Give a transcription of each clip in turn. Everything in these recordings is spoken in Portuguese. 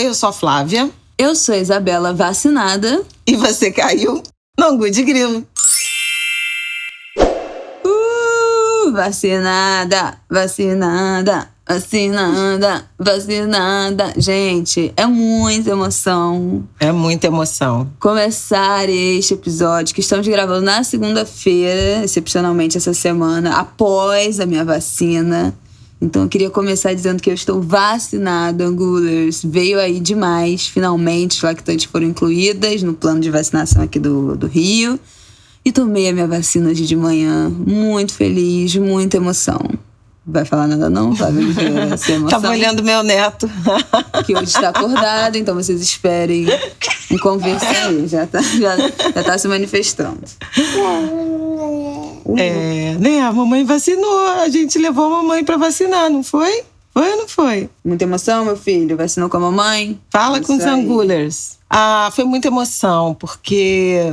Oi, eu sou a Flávia. Eu sou a Isabela, vacinada. E você caiu no angu de grilo. Vacinada, vacinada, vacinada, vacinada. Gente, é muita emoção. É muita emoção. Começar este episódio que estamos gravando na segunda-feira, excepcionalmente essa semana, após a minha vacina. Então eu queria começar dizendo que eu estou vacinada, Angulers. Veio aí demais, finalmente as lactantes foram incluídas no plano de vacinação aqui do Rio. E tomei a minha vacina hoje de manhã, muito feliz, muita emoção. Vai falar nada não, Flávia Oliveira? Essa emoção. Tava olhando meu neto. Que hoje está acordado, então vocês esperem um conversa aí. Já tá se manifestando. Né? A mamãe vacinou. A gente levou a mamãe pra vacinar, não foi? Foi ou não foi? Muita emoção, meu filho? Vacinou com a mamãe? Fala com os Angulers. Foi muita emoção, porque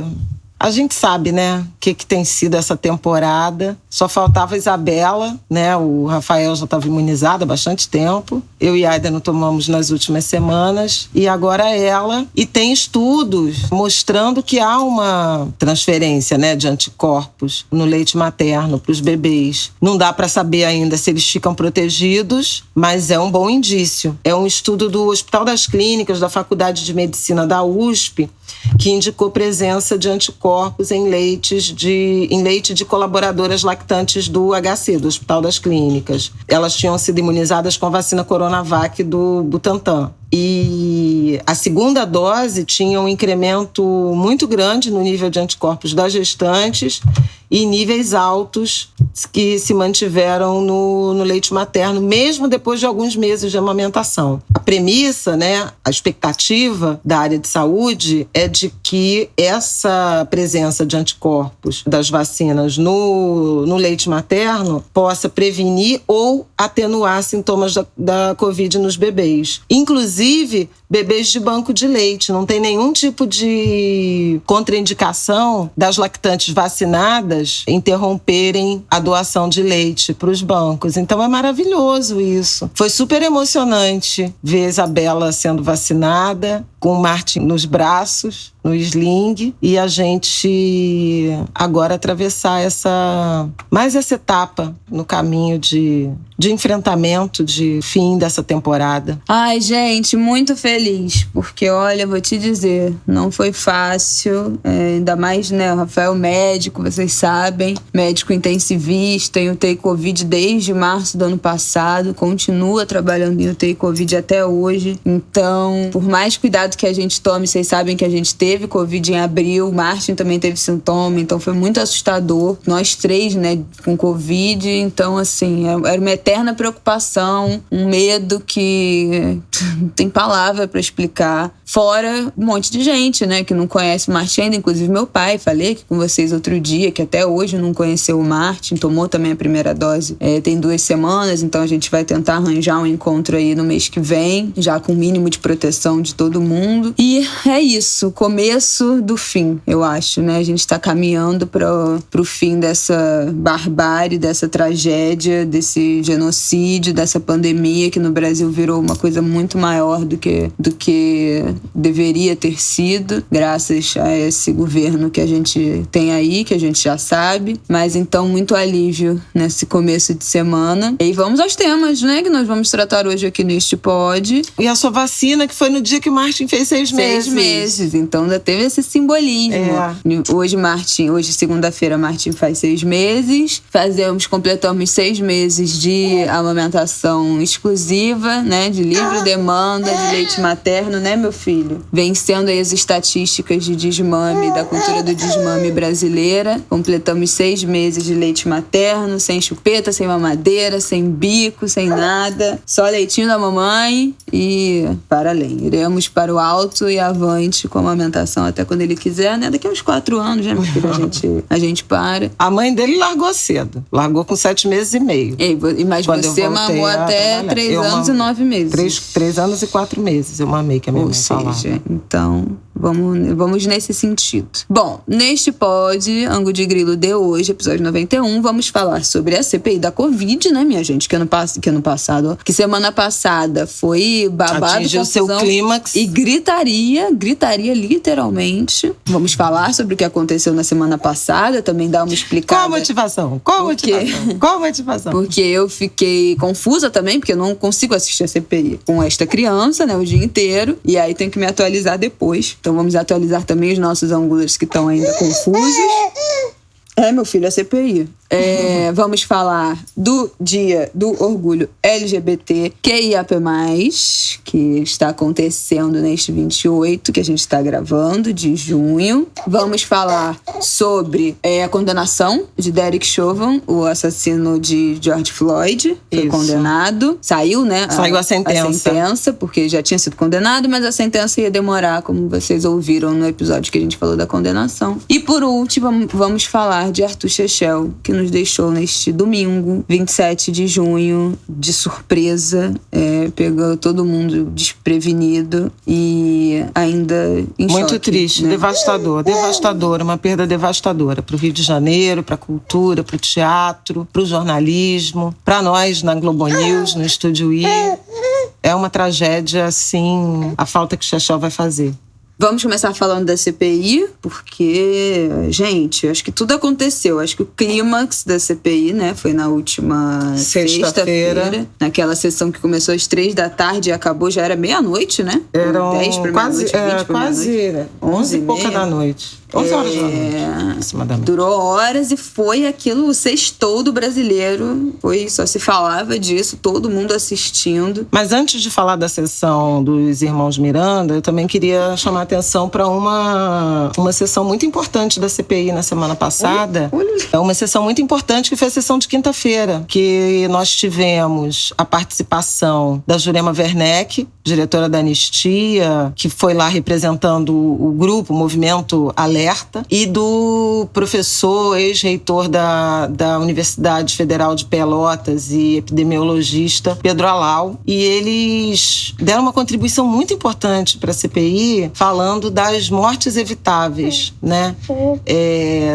a gente sabe, né, o que tem sido essa temporada. Só faltava a Isabela, né? O Rafael já estava imunizado há bastante tempo. Eu e a Aida não tomamos nas últimas semanas. E agora ela. E tem estudos mostrando que há uma transferência, né, de anticorpos no leite materno para os bebês. Não dá para saber ainda se eles ficam protegidos, mas é um bom indício. É um estudo do Hospital das Clínicas, da Faculdade de Medicina da USP, que indicou presença de anticorpos em leite de colaboradoras lactantes do HC, do Hospital das Clínicas. Elas tinham sido imunizadas com a vacina Coronavac do Butantan. E a segunda dose tinha um incremento muito grande no nível de anticorpos das gestantes e níveis altos que se mantiveram no leite materno, mesmo depois de alguns meses de amamentação. A premissa, né, a expectativa da área de saúde é de que essa presença de anticorpos das vacinas no leite materno possa prevenir ou atenuar sintomas da Covid nos bebês. Inclusive, bebês de banco de leite. Não tem nenhum tipo de contraindicação das lactantes vacinadas interromperem a doação de leite para os bancos. Então é maravilhoso isso. Foi super emocionante ver a Isabela sendo vacinada, com o Martin nos braços, no sling, e a gente agora atravessar mais essa etapa no caminho de enfrentamento, de fim dessa temporada. Ai, gente, muito feliz, porque, olha, vou te dizer, não foi fácil, ainda mais, né, o Rafael médico, vocês sabem, médico intensivista em UTI Covid desde março do ano passado, continua trabalhando em UTI Covid até hoje, então, por mais cuidado que a gente tome, vocês sabem que a gente teve Covid em abril, Martin também teve sintoma, então foi muito assustador, nós três, né, com Covid, então, assim, era uma eterna preocupação, um medo que não tem palavra para explicar. Fora um monte de gente, né, que não conhece o Martin ainda, inclusive meu pai. Falei aqui com vocês outro dia que até hoje não conheceu o Martin, tomou também a primeira dose. Tem 2 semanas, então a gente vai tentar arranjar um encontro aí no mês que vem, já com o mínimo de proteção de todo mundo. E é isso, começo do fim, eu acho, né? A gente tá caminhando pro fim dessa barbárie, dessa tragédia, desse genocídio, dessa pandemia que no Brasil virou uma coisa muito maior do que deveria ter sido, graças a esse governo que a gente tem aí, que a gente já sabe. Mas então, muito alívio nesse começo de semana. E vamos aos temas, né, que nós vamos tratar hoje aqui neste pod. E a sua vacina, que foi no dia que o Martin fez 6 meses. 6 meses, então ainda teve esse simbolismo. Hoje, segunda-feira, Martin faz 6 meses. Completamos 6 meses de amamentação exclusiva, né, de livre demanda de leite materno, né, meu filho? Vencendo aí as estatísticas de desmame, da cultura do desmame brasileira. Completamos 6 meses de leite materno, sem chupeta, sem mamadeira, sem bico, sem nada. Só leitinho da mamãe e para além. Iremos para o alto e avante com a amamentação até quando ele quiser, né? Daqui a uns 4 anos, né, meu filho? A gente para. A mãe dele largou cedo. Largou com 7 meses e meio. Mas você mamou até 3 anos e 9 meses. 3 anos e 4 meses eu mamei, que a minha mãe falava. Então, Vamos nesse sentido. Bom, neste pod, Ângulo de Grilo de hoje, episódio 91, vamos falar sobre a CPI da Covid, né, minha gente? Que semana passada foi babado, atingiu seu clímax e gritaria literalmente. Vamos falar sobre o que aconteceu na semana passada, também dar uma explicada. Qual a motivação? Porque eu fiquei confusa também, porque eu não consigo assistir a CPI com esta criança, né, o dia inteiro, e aí tenho que me atualizar depois. Então vamos atualizar também os nossos angulers que estão ainda confusos. Meu filho, a CPI. Vamos falar do Dia do Orgulho LGBTQIAP+, que está acontecendo neste 28, que a gente está gravando, de junho. Vamos falar sobre a condenação de Derek Chauvin, o assassino de George Floyd. Foi condenado. Saiu, né? Saiu a sentença. A sentença, porque já tinha sido condenado, mas a sentença ia demorar, como vocês ouviram no episódio que a gente falou da condenação. E por último, vamos falar de Arthur Chechel, que nos deixou neste domingo, 27 de junho, de surpresa, pegou todo mundo desprevenido e ainda em muito choque, triste, né? devastador, uma perda devastadora para o Rio de Janeiro, para a cultura, para o teatro, para o jornalismo, para nós na Globo News, no Estúdio I. É uma tragédia, assim, a falta que Chechel vai fazer. Vamos começar falando da CPI, porque, gente, acho que tudo aconteceu. Acho que o clímax da CPI, né, foi na última sexta-feira. Naquela sessão que começou às 3 da tarde e acabou, já era meia-noite, né? Eram 10 para meia-noite, 20 para meia-noite. 11 e pouca da noite. 11 horas da noite, aproximadamente. Durou horas e foi aquilo, o sextou do brasileiro. Só se falava disso, todo mundo assistindo. Mas antes de falar da sessão dos irmãos Miranda, eu também queria chamar a atenção para uma sessão muito importante da CPI na semana passada. É uma sessão muito importante que foi a sessão de quinta-feira, que nós tivemos a participação da Jurema Werneck, diretora da Anistia, que foi lá representando o grupo, o Movimento Alerta, e do professor, ex-reitor da Universidade Federal de Pelotas e epidemiologista Pedro Alau. E eles deram uma contribuição muito importante para a CPI, falando das mortes evitáveis, né?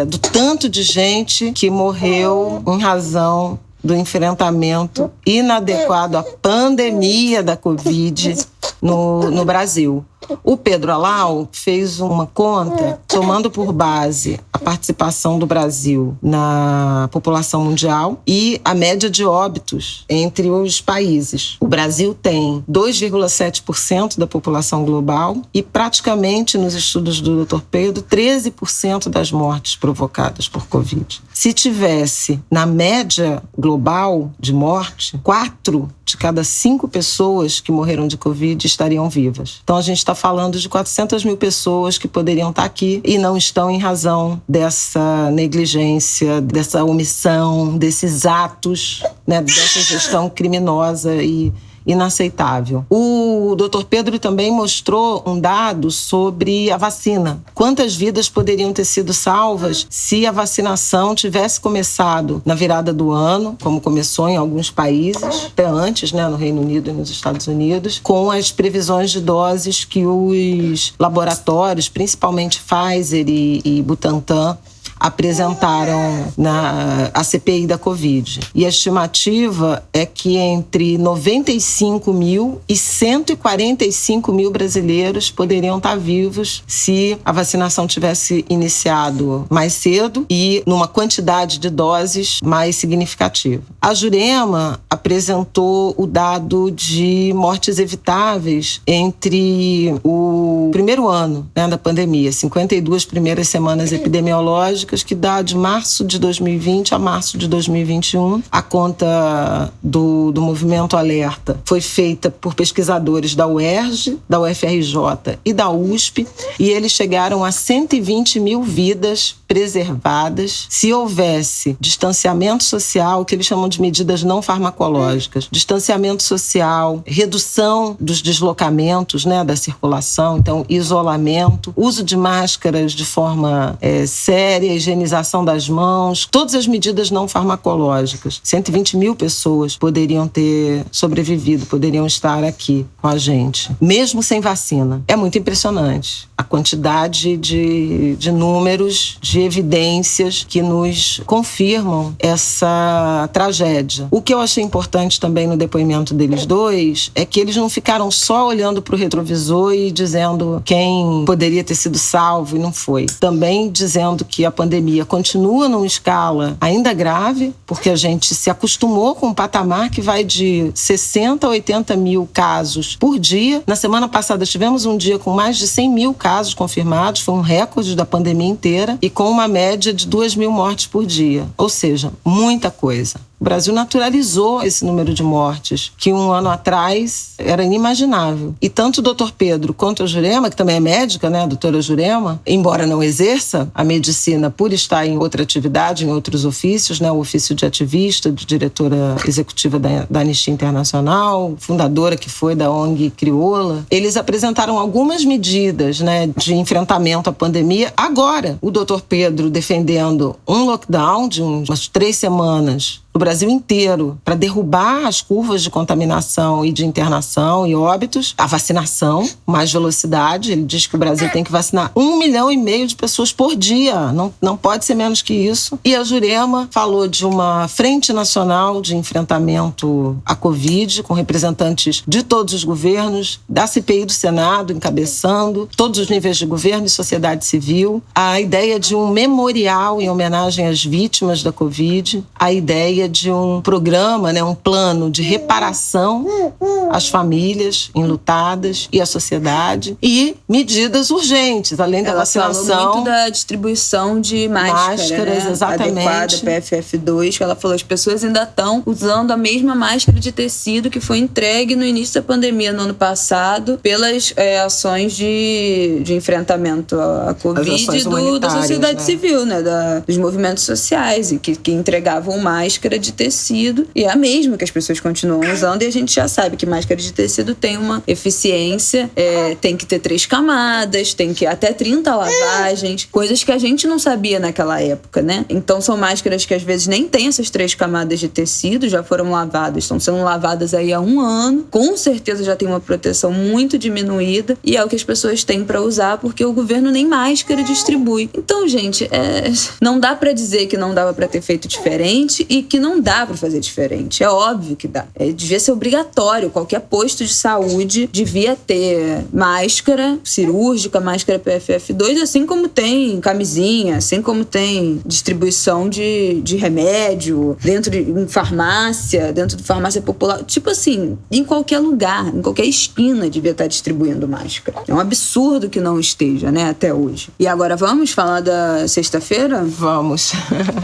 Do tanto de gente que morreu em razão do enfrentamento inadequado à pandemia da Covid no Brasil. O Pedro Alau fez uma conta tomando por base a participação do Brasil na população mundial e a média de óbitos entre os países. O Brasil tem 2,7% da população global e praticamente, nos estudos do Dr. Pedro, 13% das mortes provocadas por Covid. Se tivesse na média global de morte, 4 de cada 5 pessoas que morreram de Covid estariam vivas. Então a gente está falando de 400 mil pessoas que poderiam estar aqui e não estão em razão dessa negligência, dessa omissão, desses atos, né, dessa gestão criminosa e inaceitável. O Dr. Pedro também mostrou um dado sobre a vacina. Quantas vidas poderiam ter sido salvas se a vacinação tivesse começado na virada do ano, como começou em alguns países, até antes, né, no Reino Unido e nos Estados Unidos, com as previsões de doses que os laboratórios, principalmente Pfizer e Butantan, apresentaram na CPI da Covid. E a estimativa é que entre 95 mil e 145 mil brasileiros poderiam estar vivos se a vacinação tivesse iniciado mais cedo e numa quantidade de doses mais significativa. A Jurema apresentou o dado de mortes evitáveis entre o primeiro ano, né, da pandemia, 52 primeiras semanas epidemiológicas, que dá de março de 2020 a março de 2021. A conta do Movimento Alerta foi feita por pesquisadores da UERJ, da UFRJ e da USP, e eles chegaram a 120 mil vidas preservadas se houvesse distanciamento social, que eles chamam de medidas não farmacológicas, distanciamento social, redução dos deslocamentos, né, da circulação, então isolamento, uso de máscaras de forma séria, higienização das mãos, todas as medidas não farmacológicas. 120 mil pessoas poderiam ter sobrevivido, poderiam estar aqui com a gente, mesmo sem vacina. É muito impressionante a quantidade de números, de evidências que nos confirmam essa tragédia. O que eu achei importante também no depoimento deles dois é que eles não ficaram só olhando para o retrovisor e dizendo quem poderia ter sido salvo e não foi. Também dizendo que a pandemia continua numa escala ainda grave, porque a gente se acostumou com um patamar que vai de 60 a 80 mil casos por dia. Na semana passada tivemos um dia com mais de 100 mil casos confirmados, foi um recorde da pandemia inteira, e com uma média de 2 mil mortes por dia. Ou seja, muita coisa. O Brasil naturalizou esse número de mortes, que um ano atrás era inimaginável. E tanto o doutor Pedro quanto a Jurema, que também é médica, né, a doutora Jurema, embora não exerça a medicina por estar em outra atividade, em outros ofícios, né, o ofício de ativista, de diretora executiva da Anistia Internacional, fundadora que foi da ONG Crioula, eles apresentaram algumas medidas, né, de enfrentamento à pandemia. Agora, o doutor Pedro defendendo um lockdown de umas 3 semanas no Brasil inteiro, para derrubar as curvas de contaminação e de internação e óbitos, a vacinação, mais velocidade. Ele diz que o Brasil tem que vacinar 1,5 milhão de pessoas por dia, não pode ser menos que isso. E a Jurema falou de uma frente nacional de enfrentamento à Covid, com representantes de todos os governos, da CPI do Senado encabeçando, todos os níveis de governo e sociedade civil, a ideia de um memorial em homenagem às vítimas da Covid, a ideia de um programa, né, um plano de reparação às famílias enlutadas e à sociedade, e medidas urgentes, além da vacinação. Ela falou muito da distribuição de máscaras, né? Exatamente. Adequada, PFF2, que ela falou, as pessoas ainda estão usando a mesma máscara de tecido que foi entregue no início da pandemia, no ano passado, pelas ações de enfrentamento à Covid da sociedade, né, civil, né, dos movimentos sociais, e que entregavam máscara de tecido, e é a mesma que as pessoas continuam usando, e a gente já sabe que máscara de tecido tem uma eficiência, tem que ter 3 camadas, tem que até 30 lavagens, coisas que a gente não sabia naquela época, né? Então são máscaras que às vezes nem tem essas 3 camadas de tecido, já foram lavadas, estão sendo lavadas aí há 1 ano, com certeza já tem uma proteção muito diminuída, e é o que as pessoas têm para usar, porque o governo nem máscara distribui. Então, gente, não dá para dizer que não dava para ter feito diferente e que não dá para fazer diferente. É óbvio que dá. Devia ser obrigatório. Qualquer posto de saúde devia ter máscara cirúrgica, máscara PFF2, assim como tem camisinha, assim como tem distribuição de remédio em farmácia, dentro de farmácia popular. Tipo assim, em qualquer lugar, em qualquer esquina devia estar distribuindo máscara. É um absurdo que não esteja, né, até hoje. E agora vamos falar da sexta-feira? Vamos.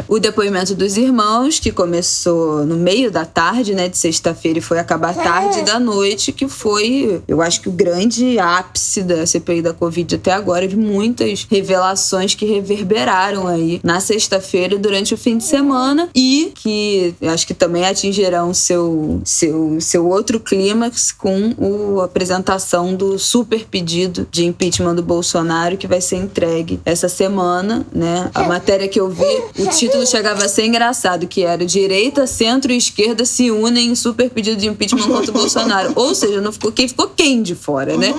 O depoimento dos irmãos, que começou no meio da tarde, né, de sexta-feira, e foi acabar tarde da noite, que foi, eu acho que o grande ápice da CPI da Covid até agora, de muitas revelações que reverberaram aí na sexta-feira e durante o fim de semana, e que eu acho que também atingirão seu outro clímax com a apresentação do super pedido de impeachment do Bolsonaro, que vai ser entregue essa semana, né? A matéria que eu vi, o título chegava a ser engraçado, que era direita, centro e esquerda se unem em super pedido de impeachment contra o Bolsonaro. Ou seja, não ficou quem de fora, né?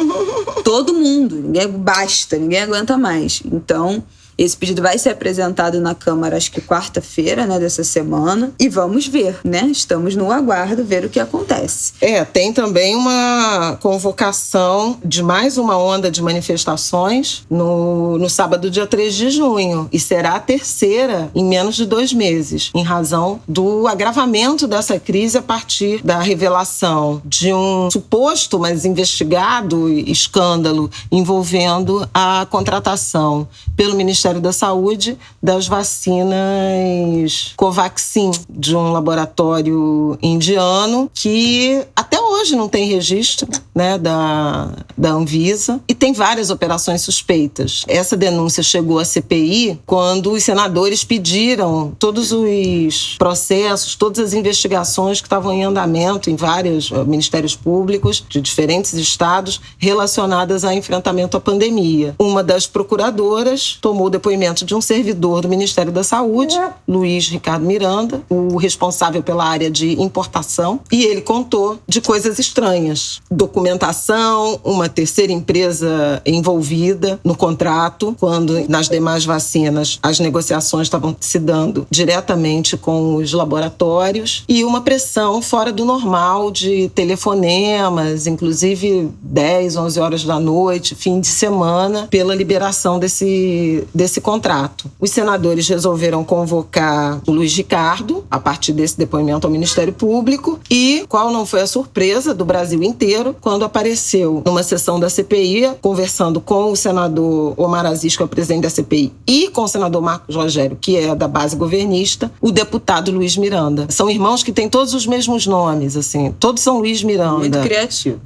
Todo mundo. Ninguém aguenta mais. Então, esse pedido vai ser apresentado na Câmara, acho que quarta-feira, né, dessa semana. E vamos ver, né? Estamos no aguardo, ver o que acontece. Tem também uma convocação de mais uma onda de manifestações no sábado, dia 3 de junho. E será a terceira em menos de 2 meses, em razão do agravamento dessa crise a partir da revelação de um suposto, mas investigado escândalo envolvendo a contratação pelo Ministério da Saúde das vacinas Covaxin, de um laboratório indiano, que até hoje não tem registro, né, da Anvisa, e tem várias operações suspeitas. Essa denúncia chegou à CPI quando os senadores pediram todos os processos, todas as investigações que estavam em andamento em vários ministérios públicos de diferentes estados relacionadas ao enfrentamento à pandemia. Uma das procuradoras tomou o depoimento de um servidor do Ministério da Saúde, Luiz Ricardo Miranda, o responsável pela área de importação, e ele contou de coisas estranhas. Documentação, uma terceira empresa envolvida no contrato, quando nas demais vacinas as negociações estavam se dando diretamente com os laboratórios, e uma pressão fora do normal de telefonemas, inclusive 10, 11 horas da noite, fim de semana, pela liberação desse contrato. Os senadores resolveram convocar o Luiz Ricardo, a partir desse depoimento ao Ministério Público, e qual não foi a surpresa do Brasil inteiro quando apareceu numa sessão da CPI, conversando com o senador Omar Aziz, que é o presidente da CPI, e com o senador Marcos Rogério, que é da base governista, o deputado Luiz Miranda. São irmãos que têm todos os mesmos nomes, assim, todos são Luiz Miranda. Muito criativo.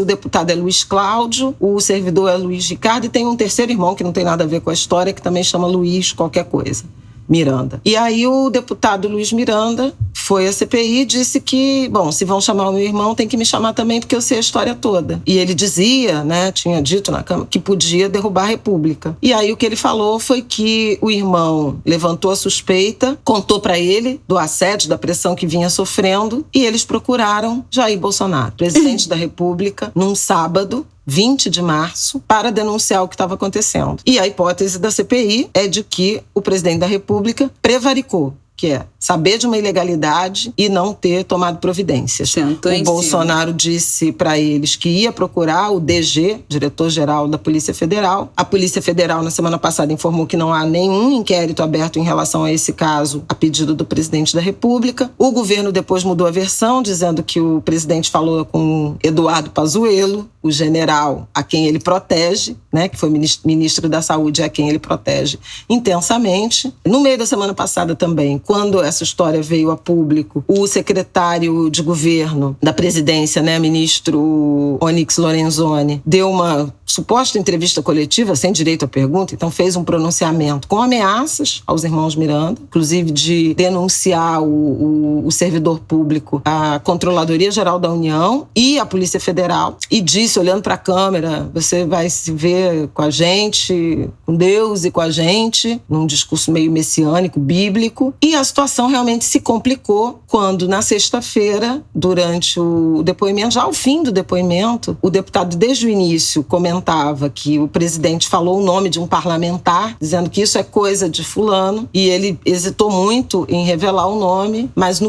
O deputado é Luiz Cláudio, o servidor é Luiz Ricardo, e tem um terceiro irmão que não tem nada a ver com a história, que também chama Luiz qualquer coisa. Miranda. E aí o deputado Luiz Miranda foi à CPI e disse que, bom, se vão chamar o meu irmão, tem que me chamar também, porque eu sei a história toda. E ele dizia, né, tinha dito na Câmara, que podia derrubar a República. E aí o que ele falou foi que o irmão levantou a suspeita, contou para ele do assédio, da pressão que vinha sofrendo, e eles procuraram Jair Bolsonaro, presidente da República, num sábado, 20 de março, para denunciar o que estava acontecendo. E a hipótese da CPI é de que o presidente da República prevaricou, que é saber de uma ilegalidade e não ter tomado providências. O Bolsonaro disse para eles que ia procurar o DG, diretor-geral da Polícia Federal. A Polícia Federal, na semana passada, informou que não há nenhum inquérito aberto em relação a esse caso, a pedido do presidente da República. O governo depois mudou a versão, dizendo que o presidente falou com Eduardo Pazuello, o general a quem ele protege, né, que foi ministro da Saúde, a quem ele protege intensamente. No meio da semana passada também, quando essa história veio a público, o secretário de governo da presidência, né, ministro Onyx Lorenzoni, deu uma suposta entrevista coletiva, sem direito à pergunta, então fez um pronunciamento com ameaças aos irmãos Miranda, inclusive de denunciar o servidor público, a Controladoria Geral da União e a Polícia Federal, e disse, olhando para a câmera, você vai se ver com a gente, com Deus e com a gente, num discurso meio messiânico, bíblico. E a situação realmente se complicou quando, na sexta-feira, durante o depoimento, já ao fim do depoimento, o deputado, desde o início, comentava que o presidente falou o nome de um parlamentar, dizendo que isso é coisa de fulano, e ele hesitou muito em revelar o nome, mas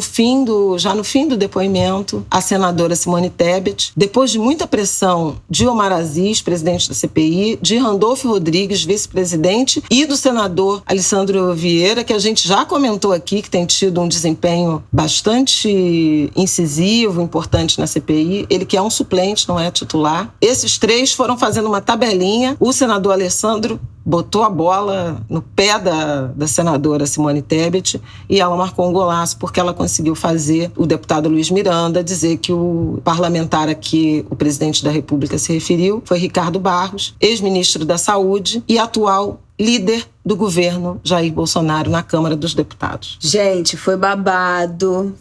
já no fim do depoimento, a senadora Simone Tebet, depois de muita pressão de Omar Aziz, presidente da CPI, de Randolfo Rodrigues, vice-presidente, e do senador Alessandro Vieira, que a gente já comentou aqui, que tem tido um desempenho bastante incisivo, importante na CPI, ele que é um suplente, não é titular. Esses três foram fazendo uma tabelinha, o senador Alessandro botou a bola no pé da senadora Simone Tebet e ela marcou um golaço porque ela conseguiu fazer o deputado Luiz Miranda dizer que o parlamentar a que o presidente da República se referiu foi Ricardo Barros, ex-ministro da Saúde e atual líder do governo Jair Bolsonaro na Câmara dos Deputados. Gente, foi babado.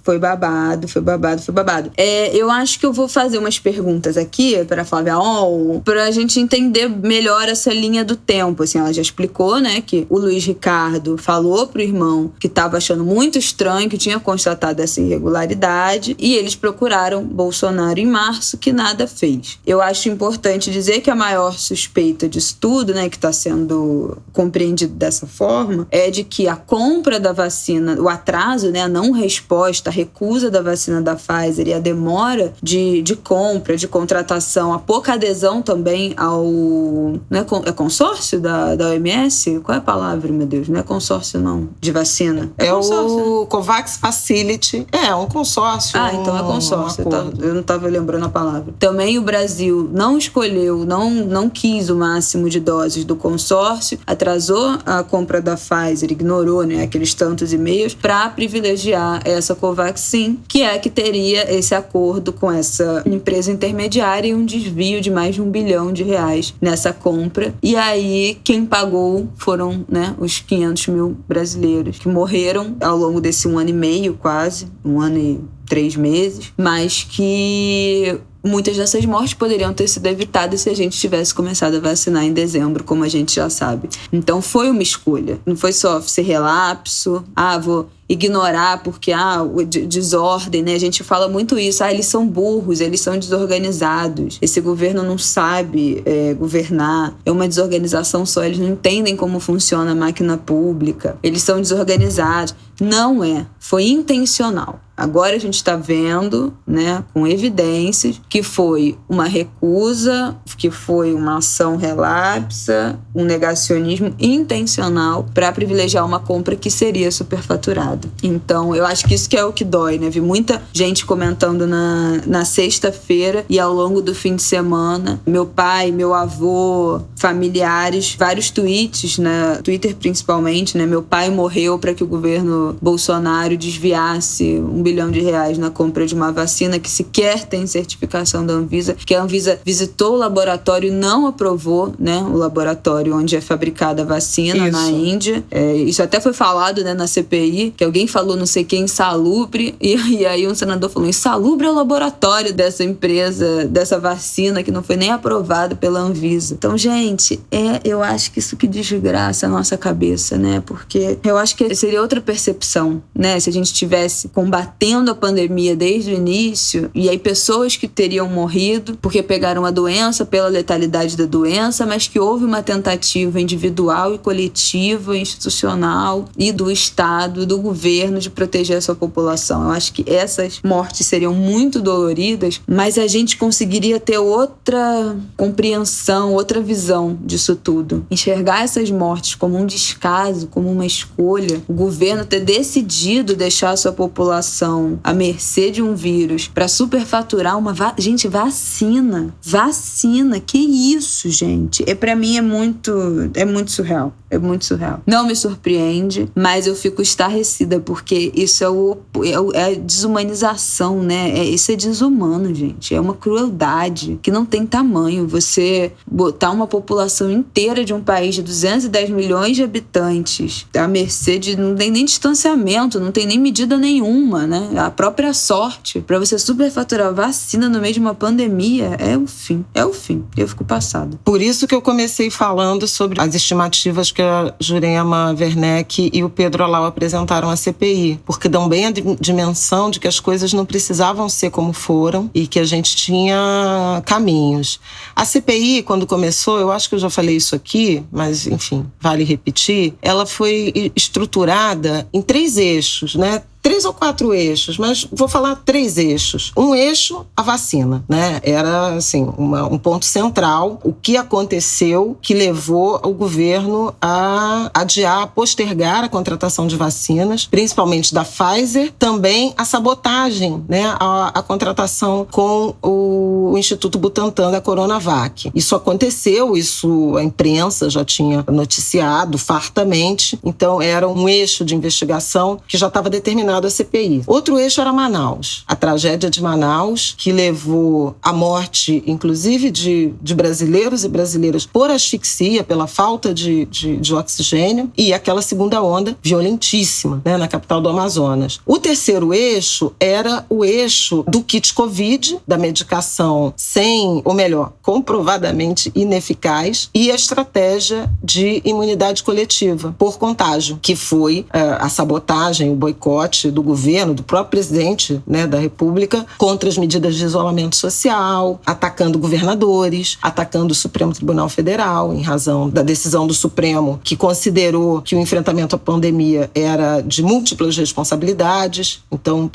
Eu acho que eu vou fazer umas perguntas aqui para a Flávia On, para a gente entender melhor essa linha do tempo. Assim, ela já explicou, né, que o Luiz Ricardo falou pro irmão que estava achando muito estranho, que tinha constatado essa irregularidade, e eles procuraram Bolsonaro em março, que nada fez. Eu acho importante dizer que a maior suspeita disso tudo, né, que está sendo compreendido dessa forma, é de que a compra da vacina, o atraso, né, a não resposta, a recusa da vacina da Pfizer e a demora de compra, de contratação, a pouca adesão também ao... Não é consórcio da OMS? Qual é a palavra, meu Deus? Não é consórcio, não. De vacina. É o COVAX Facility. É um consórcio. Então é consórcio. Eu não estava lembrando a palavra. Também o Brasil não escolheu, não quis o máximo de doses do consórcio, atrasou a compra da Pfizer, ignorou, né, aqueles tantos e-mails para privilegiar essa Covaxin, que é que teria esse acordo com essa empresa intermediária e um desvio de mais de R$1 bilhão nessa compra. E aí quem pagou foram, né, os 500 mil brasileiros que morreram ao longo desse 1 ano e meio, quase 1 ano e 3 meses, mas que muitas dessas mortes poderiam ter sido evitadas se a gente tivesse começado a vacinar em dezembro, como a gente já sabe. Então foi uma escolha. Não foi só ser relapso, vou ignorar porque desordem, né? A gente fala muito isso. Eles são burros, eles são desorganizados. Esse governo não sabe governar. É uma desorganização só. Eles não entendem como funciona a máquina pública. Eles são desorganizados. Não é. Foi intencional. Agora a gente está vendo, né, com evidências, que foi uma recusa, que foi uma ação relapsa, um negacionismo intencional para privilegiar uma compra que seria superfaturada. Então, eu acho que isso que é o que dói, né? Vi muita gente comentando na sexta-feira e ao longo do fim de semana. Meu pai, meu avô, familiares, vários tweets, né? Twitter principalmente, né? Meu pai morreu para que o governo Bolsonaro desviasse R$1 bilhão na compra de uma vacina que sequer tem certificação da Anvisa, que a Anvisa visitou o laboratório e não aprovou, né? O laboratório onde é fabricada a vacina, na Índia. Isso até foi falado, né, na CPI, que alguém falou não sei quem, insalubre, e aí um senador falou, insalubre é o laboratório dessa empresa, dessa vacina que não foi nem aprovada pela Anvisa. Então, gente, eu acho que isso que desgraça a nossa cabeça, né? Porque eu acho que seria outra percepção, né? Se a gente estivesse combatendo a pandemia desde o início, e aí pessoas que teriam morrido porque pegaram a doença, pela letalidade da doença, mas que houve uma tentativa individual e coletiva, institucional e do Estado, do governo, de proteger a sua população. Eu acho que essas mortes seriam muito doloridas, mas a gente conseguiria ter outra compreensão, outra visão disso tudo. Enxergar essas mortes como um descaso, como uma escolha, o governo ter decidido deixar a sua população à mercê de um vírus para superfaturar uma vacina, que isso, gente? Para mim é muito surreal. É muito surreal. Não me surpreende, mas eu fico estarrecida porque isso é a desumanização, né? Isso é desumano, gente. É uma crueldade que não tem tamanho. Você botar uma população inteira de um país de 210 milhões de habitantes à mercê de... Não tem nem distanciamento, não tem nem medida nenhuma, né? A própria sorte. Pra você superfaturar vacina no meio de uma pandemia é o fim. É o fim. Eu fico passada. Por isso que eu comecei falando sobre as estimativas que a Jurema Werneck e o Pedro Alau apresentaram à CPI, porque dão bem a dimensão de que as coisas não precisavam ser como foram e que a gente tinha caminhos. A CPI, quando começou, eu acho que eu já falei isso aqui, mas, enfim, vale repetir, ela foi estruturada em 3 eixos, né? 3 ou 4 eixos, mas vou falar 3 eixos. Um eixo, a vacina, né? Era, assim, um ponto central. O que aconteceu que levou o governo a adiar, a postergar a contratação de vacinas, principalmente da Pfizer, também a sabotagem, né? A contratação com o Instituto Butantan da Coronavac. Isso aconteceu, a imprensa já tinha noticiado fartamente, então era um eixo de investigação que já estava determinado a CPI. Outro eixo era Manaus. A tragédia de Manaus, que levou à morte, inclusive, de brasileiros e brasileiras por asfixia, pela falta de oxigênio, e aquela segunda onda violentíssima, né, na capital do Amazonas. O terceiro eixo era o eixo do kit Covid, da medicação comprovadamente ineficaz, e a estratégia de imunidade coletiva por contágio, que foi a sabotagem, o boicote do governo, do próprio presidente, né, da República, contra as medidas de isolamento social, atacando governadores, atacando o Supremo Tribunal Federal, em razão da decisão do Supremo, que considerou que o enfrentamento à pandemia era de múltiplas responsabilidades. Então,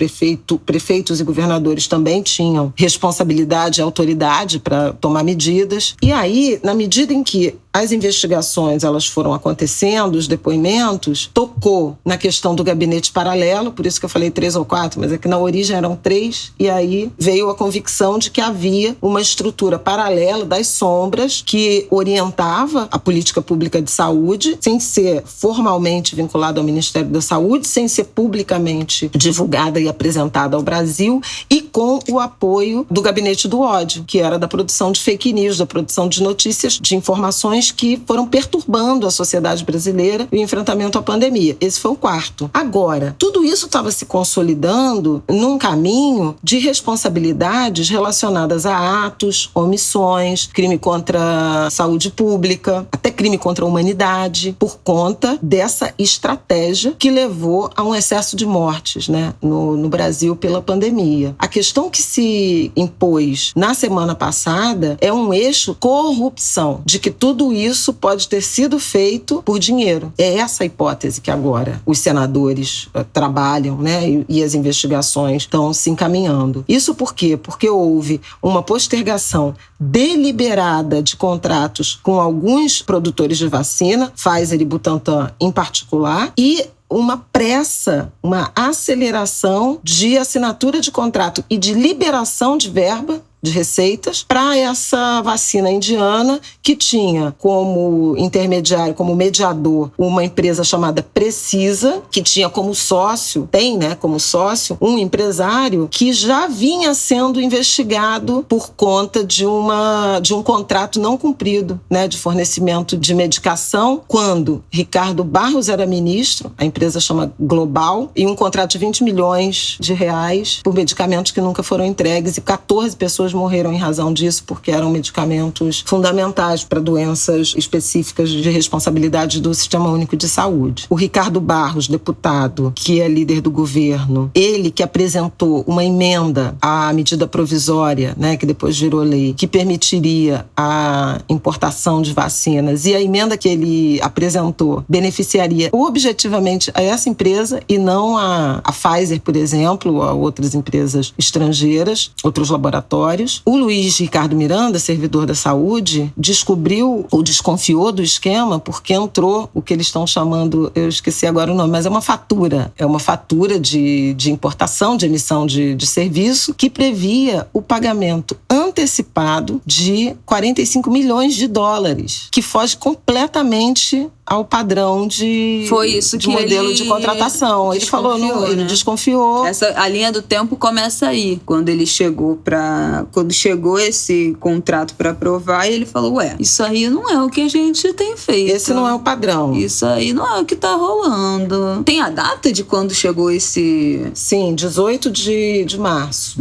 prefeitos e governadores também tinham responsabilidade e autoridade para tomar medidas. E aí, na medida em que as investigações elas foram acontecendo, os depoimentos, tocou na questão do gabinete paralelo, por isso que eu falei 3 ou 4, mas é que na origem eram 3, e aí veio a convicção de que havia uma estrutura paralela das sombras que orientava a política pública de saúde, sem ser formalmente vinculada ao Ministério da Saúde, sem ser publicamente divulgada e apresentada ao Brasil, e com o apoio do gabinete do ódio, que era da produção de fake news, da produção de notícias, de informações que foram perturbando a sociedade brasileira e o enfrentamento à pandemia. Esse foi o 4. Agora, tudo isso estava se consolidando num caminho de responsabilidades relacionadas a atos, omissões, crime contra a saúde pública, até crime contra a humanidade, por conta dessa estratégia que levou a um excesso de mortes, né, no Brasil pela pandemia. A questão que se impôs na semana passada é um eixo corrupção, de que tudo isso pode ter sido feito por dinheiro. É essa a hipótese que agora os senadores trabalham, né, e as investigações estão se encaminhando. Isso por quê? Porque houve uma postergação deliberada de contratos com alguns produtores de vacina, Pfizer e Butantan em particular, e uma pressa, uma aceleração de assinatura de contrato e de liberação de verba, de receitas, para essa vacina indiana, que tinha como intermediário, como mediador, uma empresa chamada Precisa, que tinha como sócio, como sócio, um empresário que já vinha sendo investigado por conta de um contrato não cumprido, né, de fornecimento de medicação, quando Ricardo Barros era ministro, a empresa chama Global, e um contrato de 20 milhões de reais por medicamentos que nunca foram entregues, e 14 pessoas morreram em razão disso, porque eram medicamentos fundamentais para doenças específicas de responsabilidade do Sistema Único de Saúde. O Ricardo Barros, deputado, que é líder do governo, ele que apresentou uma emenda à medida provisória, né, que depois virou lei, que permitiria a importação de vacinas, e a emenda que ele apresentou beneficiaria objetivamente a essa empresa e não a Pfizer, por exemplo, ou a outras empresas estrangeiras, outros laboratórios. O Luiz Ricardo Miranda, servidor da saúde, descobriu ou desconfiou do esquema porque entrou o que eles estão chamando, eu esqueci agora o nome, mas é uma fatura. É uma fatura de importação, de emissão de serviço, que previa o pagamento antecipado de 45 milhões de dólares, que foge completamente ao padrão de modelo de contratação. Ele falou, ele desconfiou. A linha do tempo começa aí, quando chegou esse contrato para aprovar, e ele falou, isso aí não é o que a gente tem feito. Esse não é o padrão. Isso aí não é o que tá rolando. Tem a data de quando chegou esse... Sim, 18 de março.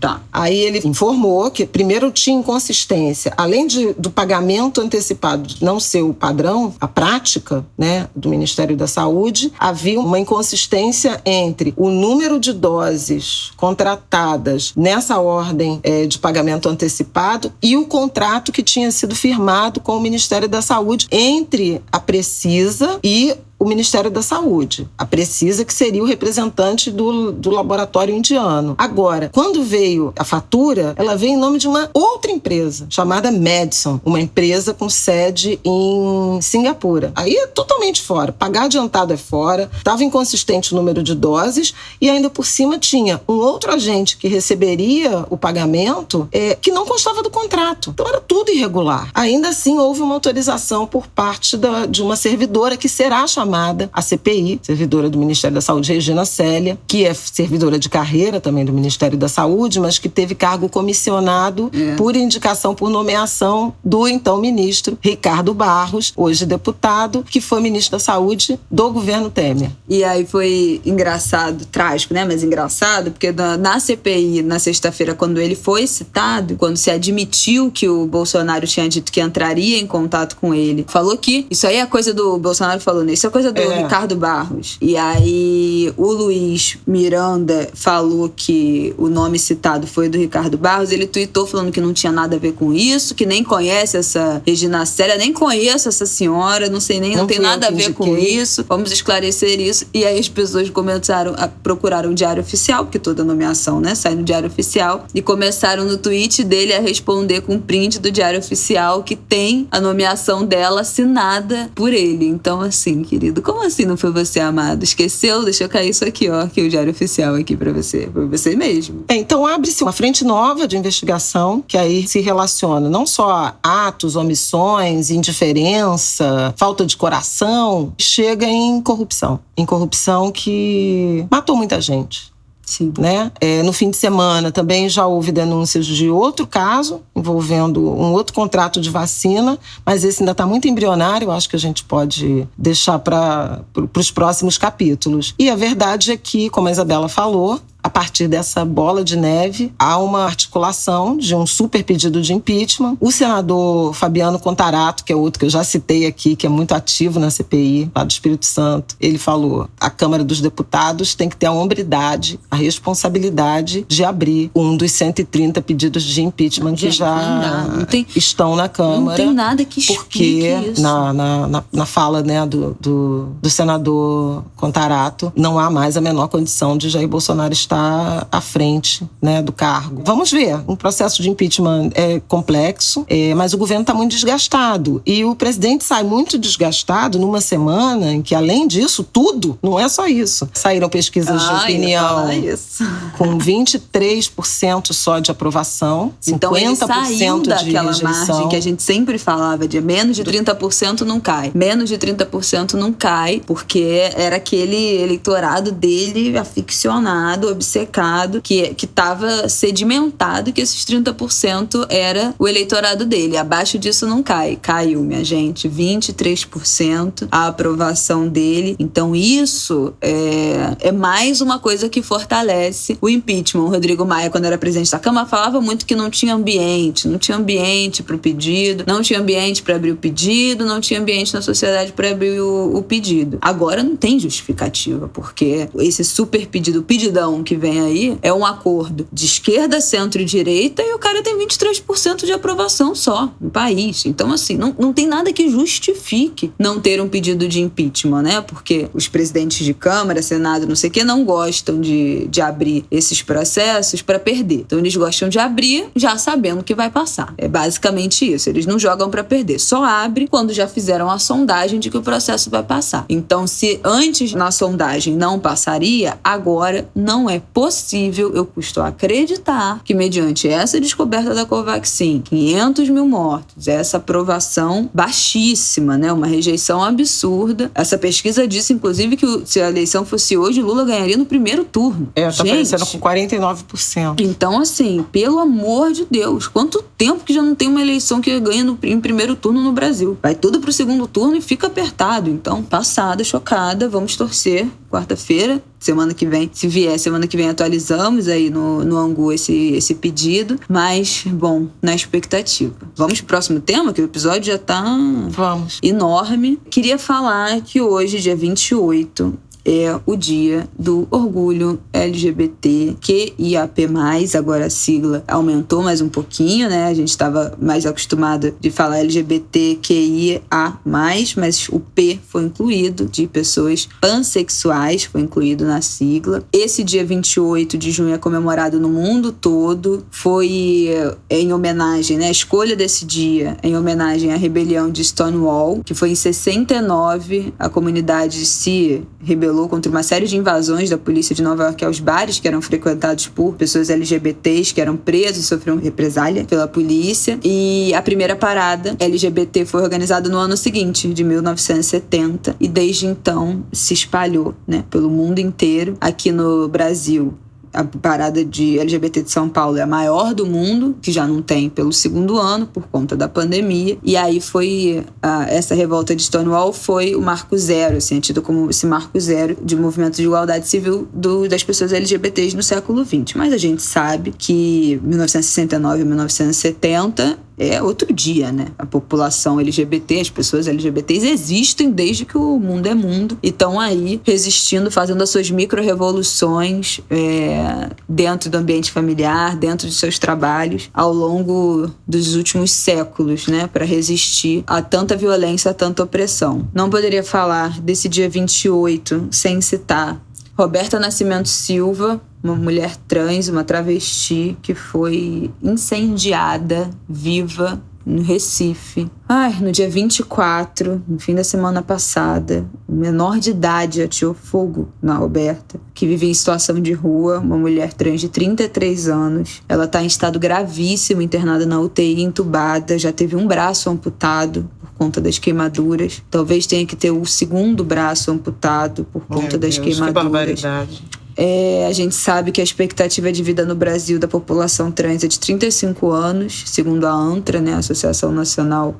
Tá. Aí ele informou que primeiro tinha inconsistência. Além do pagamento antecipado não ser o padrão, a prática, né, do Ministério da Saúde, havia uma inconsistência entre o número de doses contratadas nessa ordem de pagamento antecipado e o contrato que tinha sido firmado com o Ministério da Saúde entre a Precisa e o Ministério da Saúde. A Precisa, que seria o representante do laboratório indiano. Agora, quando veio a fatura, ela veio em nome de uma outra empresa, chamada Madison, uma empresa com sede em Singapura. Aí é totalmente fora. Pagar adiantado é fora, estava inconsistente o número de doses e ainda por cima tinha um outro agente que receberia o pagamento que não constava do contrato. Então era tudo irregular. Ainda assim, houve uma autorização por parte de uma servidora que será chamada a CPI, servidora do Ministério da Saúde, Regina Célia, que é servidora de carreira também do Ministério da Saúde, mas que teve cargo comissionado por indicação, por nomeação do então ministro Ricardo Barros, hoje deputado, que foi ministro da Saúde do governo Temer. E aí foi engraçado, trágico, né? Mas engraçado, porque na CPI, na sexta-feira, quando ele foi citado, quando se admitiu que o Bolsonaro tinha dito que entraria em contato com ele, falou que isso aí é coisa do Bolsonaro, falou, isso é coisa do Ricardo Barros. E aí o Luiz Miranda falou que o nome citado foi do Ricardo Barros. Ele tweetou falando que não tinha nada a ver com isso, que nem conhece essa Regina Célia, nem conheço essa senhora, não sei nem, não tem nada a ver com isso. Vamos esclarecer isso. E aí as pessoas procuraram o Diário Oficial, porque toda nomeação, né, sai no Diário Oficial, e começaram no tweet dele a responder com um print do Diário Oficial que tem a nomeação dela assinada por ele. Então, assim, querido, como assim não foi você, amado? Esqueceu? Deixa eu cair isso aqui, ó, aqui o Diário Oficial aqui pra você. Foi você mesmo. Então abre-se uma frente nova de investigação que aí se relaciona não só a atos, omissões, indiferença, falta de coração, chega em corrupção. Em corrupção que matou muita gente. Sim. Né? No fim de semana também já houve denúncias de outro caso envolvendo um outro contrato de vacina, mas esse ainda está muito embrionário, eu acho que a gente pode deixar para os próximos capítulos. E a verdade é que, como a Isabela falou, a partir dessa bola de neve, há uma articulação de um super pedido de impeachment. O senador Fabiano Contarato, que é outro que eu já citei aqui, que é muito ativo na CPI, lá do Espírito Santo, ele falou: a Câmara dos Deputados tem que ter a hombridade, a responsabilidade de abrir um dos 130 pedidos de impeachment que já estão na Câmara. Não tem nada que explique porque isso. Na fala, né, do senador Contarato, não há mais a menor condição de Jair Bolsonaro estar à frente, né, do cargo. Vamos ver. Um processo de impeachment é complexo, mas o governo está muito desgastado. E o presidente sai muito desgastado numa semana em que, além disso, tudo, não é só isso. Saíram pesquisas de opinião com 23% só de aprovação, 50% então ele saiu de daquela rejeição. margem que a gente sempre falava de menos de 30% não cai. Menos de 30% não cai, porque era aquele eleitorado dele aficionado, obcecado, que estava sedimentado, que esses 30% era o eleitorado dele. Abaixo disso não cai. Caiu, minha gente, 23% a aprovação dele. Então isso é mais uma coisa que fortalece o impeachment. O Rodrigo Maia, quando era presidente da Câmara, falava muito que não tinha ambiente para o pedido, não tinha ambiente para abrir o pedido, não tinha ambiente na sociedade para abrir o pedido. Agora não tem justificativa, porque esse super pedido, pedidão que vem aí, é um acordo de esquerda, centro e direita, e o cara tem 23% de aprovação só no país. Então, assim, não tem nada que justifique não ter um pedido de impeachment, né? Porque os presidentes de Câmara, Senado, não sei o que, não gostam de abrir esses processos para perder. Então, eles gostam de abrir já sabendo que vai passar. É basicamente isso. Eles não jogam para perder. Só abre quando já fizeram a sondagem de que o processo vai passar. Então, se antes na sondagem não passaria, agora não é possível, eu custo acreditar que mediante essa descoberta da Covaxin, 500 mil mortos, essa aprovação baixíssima, né, uma rejeição absurda. Essa pesquisa disse, inclusive, que se a eleição fosse hoje, Lula ganharia no primeiro turno. Tá aparecendo com 49%. Então, assim, pelo amor de Deus, quanto tempo que já não tem uma eleição que ganha em primeiro turno no Brasil? Vai tudo pro segundo turno e fica apertado. Então, passada, chocada, vamos torcer. Quarta-feira, semana que vem, se vier, semana que vem atualizamos aí no Angu esse pedido. Mas, bom, na expectativa. Vamos pro próximo tema, que o episódio já tá enorme. Queria falar que hoje, dia 28, é o dia do orgulho LGBTQIAP+, agora a sigla aumentou mais um pouquinho, né? A gente estava mais acostumado de falar LGBTQIA+, mas o P foi incluído, de pessoas pansexuais, foi incluído na sigla. Esse dia 28 de junho é comemorado no mundo todo, foi em homenagem, né? A escolha desse dia em homenagem à rebelião de Stonewall, que foi em 69, a comunidade se rebelou contra uma série de invasões da polícia de Nova York aos bares que eram frequentados por pessoas LGBTs que eram presos e sofriam represália pela polícia. E a primeira parada LGBT foi organizada no ano seguinte, de 1970, e desde então se espalhou, né, pelo mundo inteiro. Aqui no Brasil, a parada de LGBT de São Paulo é a maior do mundo, que já não tem pelo segundo ano, por conta da pandemia. E aí foi essa revolta de Stonewall foi o marco zero, assim, é tido como esse marco zero de movimento de igualdade civil das pessoas LGBTs no século XX. Mas a gente sabe que 1969 e 1970 é outro dia, né? A população LGBT, as pessoas LGBTs existem desde que o mundo é mundo e estão aí resistindo, fazendo as suas micro-revoluções dentro do ambiente familiar, dentro de seus trabalhos, ao longo dos últimos séculos, né? Para resistir a tanta violência, a tanta opressão. Não poderia falar desse dia 28 sem citar Roberta Nascimento Silva, uma mulher trans, uma travesti que foi incendiada viva no Recife. No dia 24, no fim da semana passada, um menor de idade ateou fogo na Roberta, que vive em situação de rua, uma mulher trans de 33 anos. Ela está em estado gravíssimo, internada na UTI, entubada, já teve um braço amputado por conta das queimaduras. Talvez tenha que ter o segundo braço amputado por conta das queimaduras. Que barbaridade. A gente sabe que a expectativa de vida no Brasil da população trans é de 35 anos, segundo a ANTRA, né, a Associação Nacional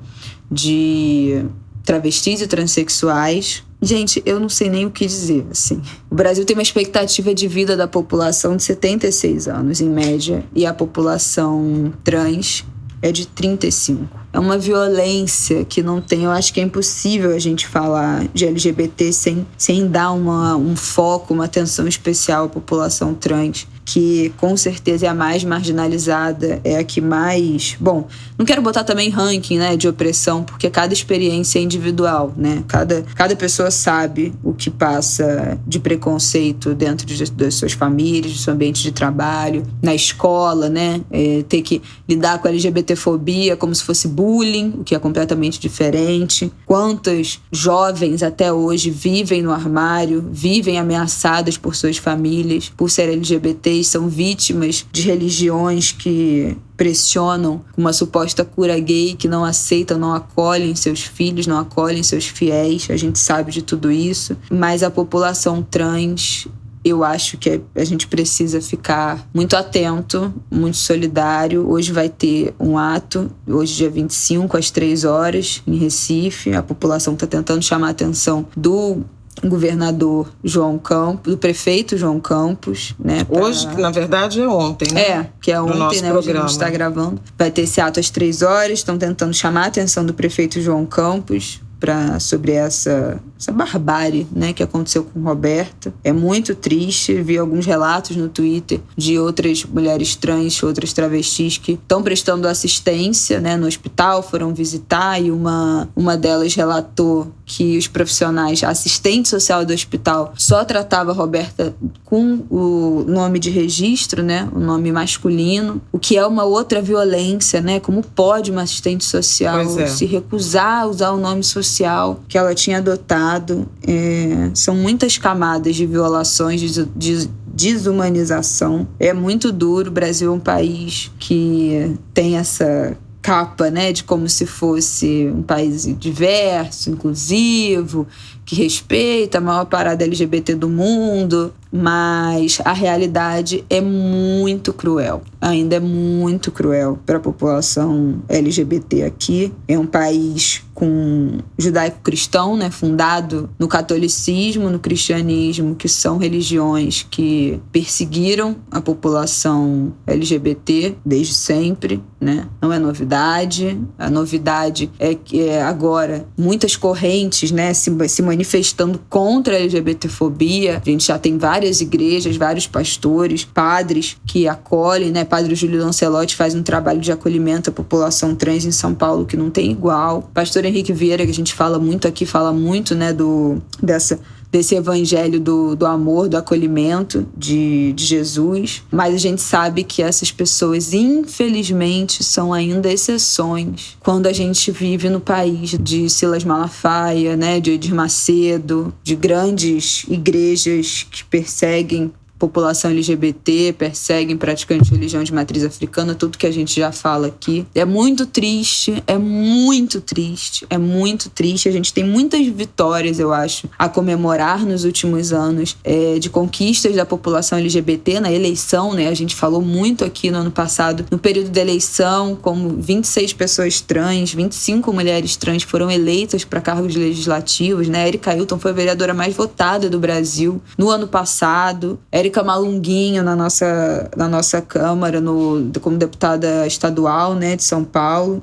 de Travestis e Transsexuais. Gente, eu não sei nem o que dizer, assim. O Brasil tem uma expectativa de vida da população de 76 anos, em média, e a população trans é de 35. É uma violência que não tem... Eu acho que é impossível a gente falar de LGBT sem dar um foco, uma atenção especial à população trans, que com certeza é a mais marginalizada, é a que mais... Bom, não quero botar também ranking, né, de opressão, porque cada experiência é individual, né? Cada pessoa sabe o que passa de preconceito dentro das suas famílias, do seu ambiente de trabalho, na escola, né? Ter que lidar com a LGBTfobia como se fosse bullying, o que é completamente diferente. Quantas jovens até hoje vivem no armário, vivem ameaçadas por suas famílias, por ser LGBTs, são vítimas de religiões que pressionam uma suposta cura gay, que não aceitam, não acolhem seus filhos, não acolhem seus fiéis. A gente sabe de tudo isso. Mas a população trans, eu acho que a gente precisa ficar muito atento, muito solidário. Hoje vai ter um ato, hoje dia 25, às 3 horas, em Recife. A população está tentando chamar a atenção do governador João Campos, do prefeito João Campos, né? Hoje, que na verdade é ontem, né? Que é ontem, né? Hoje a gente está gravando. Vai ter esse ato às 3 horas, estão tentando chamar a atenção do prefeito João Campos sobre essa barbárie, né, que aconteceu com Roberta. É muito triste. Vi alguns relatos no Twitter de outras mulheres trans, outras travestis que estão prestando assistência, né, no hospital, foram visitar, e uma delas relatou que os profissionais, a assistente social do hospital, só tratava a Roberta com o nome de registro, né, o nome masculino, o que é uma outra violência, né? Como pode uma assistente social se recusar a usar o nome social que ela tinha adotado? São muitas camadas de violações, de desumanização. É muito duro. O Brasil é um país que tem essa capa, né, de como se fosse um país diverso, inclusivo, que respeita a maior parada LGBT do mundo, mas a realidade é muito cruel. Ainda é muito cruel para a população LGBT aqui. É um país com judaico-cristão, né, fundado no catolicismo, no cristianismo, que são religiões que perseguiram a população LGBT desde sempre, né? Não é novidade. A novidade é que agora muitas correntes, né, se manifestando contra a LGBTfobia. A gente já tem várias igrejas, vários pastores, padres que acolhem, né? Padre Júlio Lancelotti faz um trabalho de acolhimento à população trans em São Paulo que não tem igual. Pastor Henrique Vieira, que a gente fala muito aqui, fala muito, né, desse evangelho do amor, do acolhimento de Jesus. Mas a gente sabe que essas pessoas, infelizmente, são ainda exceções quando a gente vive no país de Silas Malafaia, né, de Edir Macedo, de grandes igrejas que perseguem população LGBT, perseguem praticantes de religião de matriz africana, tudo que a gente já fala aqui. É muito triste, é muito triste, é muito triste. A gente tem muitas vitórias, eu acho, a comemorar nos últimos anos, de conquistas da população LGBT na eleição, né? A gente falou muito aqui no ano passado, no período da eleição, como 26 pessoas trans, 25 mulheres trans foram eleitas para cargos legislativos, né? Erika Hilton foi a vereadora mais votada do Brasil no ano passado. Érica Malunguinho na nossa Câmara, como deputada estadual, né, de São Paulo.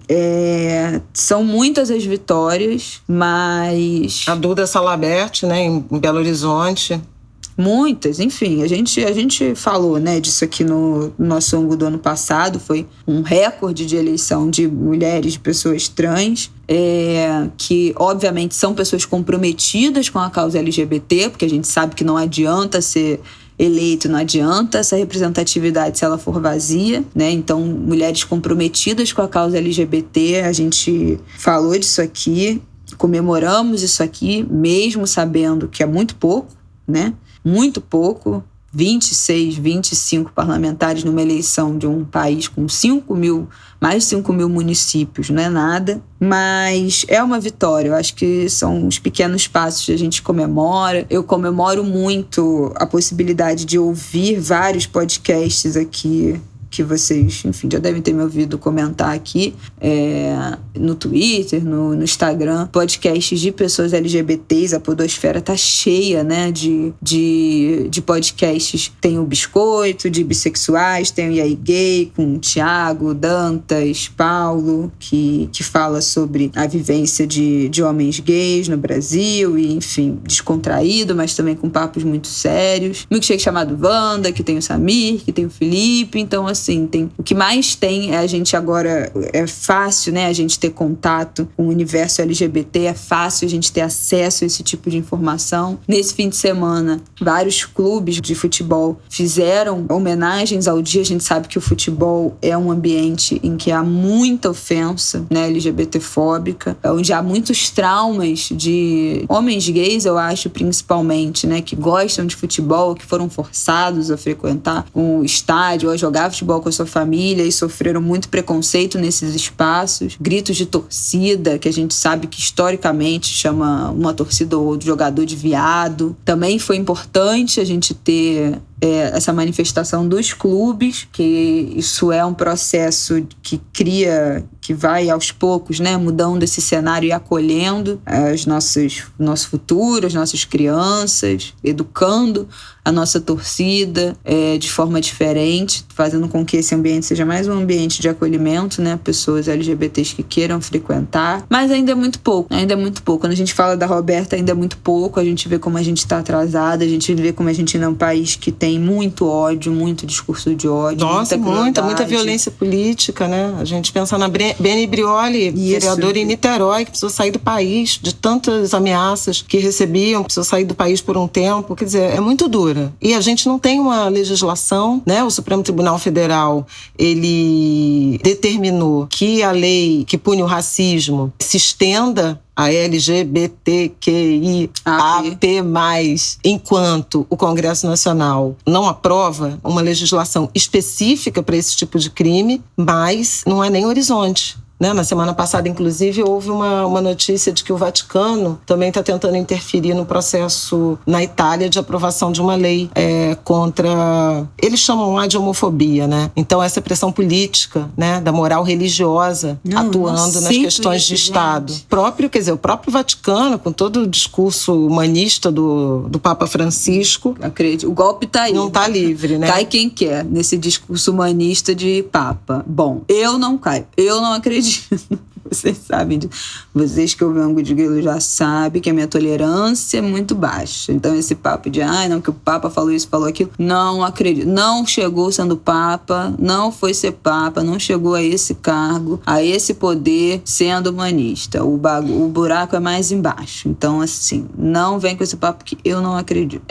São muitas as vitórias, mas... A Duda Salabert, né, em Belo Horizonte. Muitas, enfim, a gente falou, né, disso aqui no nosso ângulo do ano passado. Foi um recorde de eleição de mulheres, de pessoas trans, que obviamente são pessoas comprometidas com a causa LGBT, porque a gente sabe que não adianta ser eleito, não adianta essa representatividade se ela for vazia, né? Então, mulheres comprometidas com a causa LGBT, a gente falou disso aqui, comemoramos isso aqui, mesmo sabendo que é muito pouco, né? Muito pouco, 26, 25 parlamentares numa eleição de um país com mais de 5 mil municípios, não é nada, mas é uma vitória. Eu acho que são os pequenos passos que a gente comemora. Eu comemoro muito a possibilidade de ouvir vários podcasts aqui, que vocês, enfim, já devem ter me ouvido comentar aqui, no Twitter, no Instagram, podcasts de pessoas LGBTs. A podosfera tá cheia, né, de podcasts. Tem o Biscoito, de bissexuais, tem o E aí Gay, com o Thiago, Dantas, Paulo, que fala sobre a vivência de homens gays no Brasil, e, enfim, descontraído, mas também com papos muito sérios. Milkshake chamado Wanda, que tem o Samir, que tem o Felipe. Então, assim, o que mais tem a gente agora, é fácil, né, a gente ter contato com o universo LGBT, é fácil a gente ter acesso a esse tipo de informação. Nesse fim de semana, vários clubes de futebol fizeram homenagens ao dia. A gente sabe que o futebol é um ambiente em que há muita ofensa, né, LGBTfóbica, onde há muitos traumas de homens gays, eu acho, principalmente, né, que gostam de futebol, que foram forçados a frequentar um estádio ou a jogar futebol com a sua família e sofreram muito preconceito nesses espaços. Gritos de torcida, que a gente sabe que historicamente chama uma torcida ou jogador de viado. Também foi importante a gente ter essa manifestação dos clubes, que isso é um processo que vai aos poucos, né, mudando esse cenário e acolhendo nosso futuro, as nossas crianças, educando a nossa torcida de forma diferente, fazendo com que esse ambiente seja mais um ambiente de acolhimento, né, pessoas LGBTs que queiram frequentar. Mas ainda é muito pouco, Quando a gente fala da Roberta, ainda é muito pouco. A gente vê como a gente está atrasada, a gente vê como a gente ainda é um país que tem muito ódio, muito discurso de ódio. Nossa, muita violência política, né? A gente pensa na Beni Brioli, vereadora em Niterói, que precisou sair do país de tantas ameaças que recebiam, precisou sair do país por um tempo. Quer dizer, é muito dura. E a gente não tem uma legislação, né? O Supremo Tribunal Federal, ele determinou que a lei que pune o racismo se estenda a LGBTQIAP+, enquanto o Congresso Nacional não aprova uma legislação específica para esse tipo de crime, mas não é nem horizonte. Na semana passada, inclusive, houve uma notícia de que o Vaticano também está tentando interferir no processo na Itália de aprovação de uma lei contra... Eles chamam lá de homofobia, né? Então, essa pressão política, né, da moral religiosa atuando nas questões de Estado. O próprio Vaticano, com todo o discurso humanista do Papa Francisco... Acredito. O golpe está aí. Não está livre, né? Cai quem quer nesse discurso humanista de Papa. Bom, eu não caio. Eu não acredito. Vocês sabem disso. Vocês que ouvem o Ângulo de Grilo já sabem que a minha tolerância é muito baixa. Então esse papo de que o Papa falou isso, falou aquilo, não acredito. Não chegou sendo Papa, não foi ser Papa, não chegou a esse cargo, a esse poder sendo humanista. O buraco é mais embaixo. Então, assim, não vem com esse papo que eu não acredito.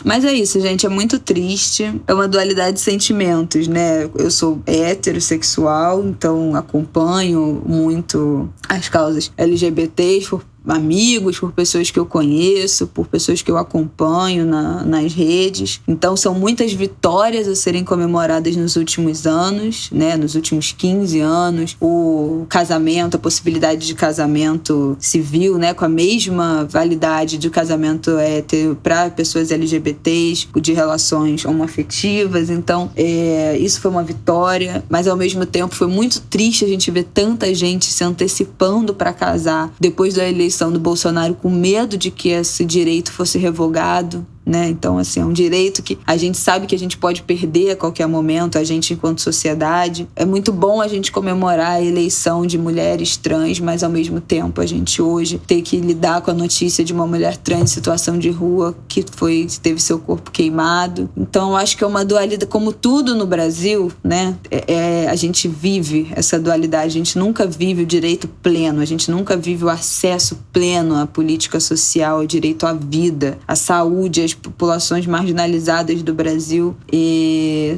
Mas é isso, gente, é muito triste. É uma dualidade de sentimentos, né? Eu sou heterossexual, então acompanho muito as causas LGBTs por amigos, por pessoas que eu conheço, por pessoas que eu acompanho nas redes. Então são muitas vitórias a serem comemoradas nos últimos anos, né? Nos últimos 15 anos. O casamento, a possibilidade de casamento civil, né? Com a mesma validade de casamento hétero para pessoas LGBTs, de relações homoafetivas. Então isso foi uma vitória, mas ao mesmo tempo foi muito triste a gente ver tanta gente se antecipando para casar depois da eleição do Bolsonaro, com medo de que esse direito fosse revogado, né? Então, assim, é um direito que a gente sabe que a gente pode perder a qualquer momento, a gente enquanto sociedade. É muito bom a gente comemorar a eleição de mulheres trans, mas ao mesmo tempo a gente hoje ter que lidar com a notícia de uma mulher trans em situação de rua que teve seu corpo queimado. Então, eu acho que é uma dualidade, como tudo no Brasil, né? A gente vive essa dualidade, a gente nunca vive o direito pleno, a gente nunca vive o acesso pleno à política social, ao direito à vida, à saúde, às populações marginalizadas do Brasil e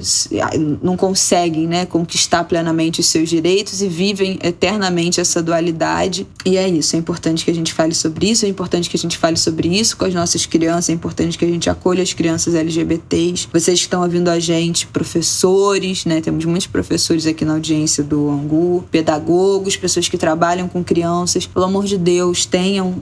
não conseguem, né, conquistar plenamente os seus direitos e vivem eternamente essa dualidade. E é isso, é importante que a gente fale sobre isso, é importante que a gente fale sobre isso com as nossas crianças, é importante que a gente acolha as crianças LGBTs. Vocês que estão ouvindo a gente, professores, né, temos muitos professores aqui na audiência do Angu, pedagogos, pessoas que trabalham com crianças, pelo amor de Deus, tenham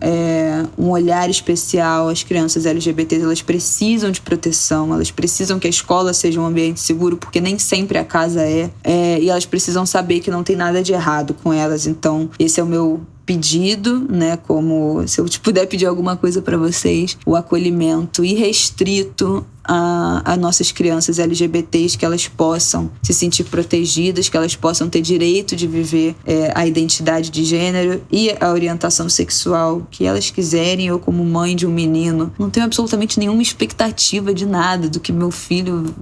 um olhar especial. As crianças LGBTs, elas precisam de proteção, elas precisam que a escola seja um ambiente seguro, porque nem sempre a casa e elas precisam saber que não tem nada de errado com elas. Então, esse é o meu pedido, né? Como se eu puder pedir alguma coisa para vocês, o acolhimento irrestrito a nossas crianças LGBTs, que elas possam se sentir protegidas, que elas possam ter direito de viver a identidade de gênero e a orientação sexual que elas quiserem. Eu, como mãe de um menino, não tenho absolutamente nenhuma expectativa de nada do que meu filho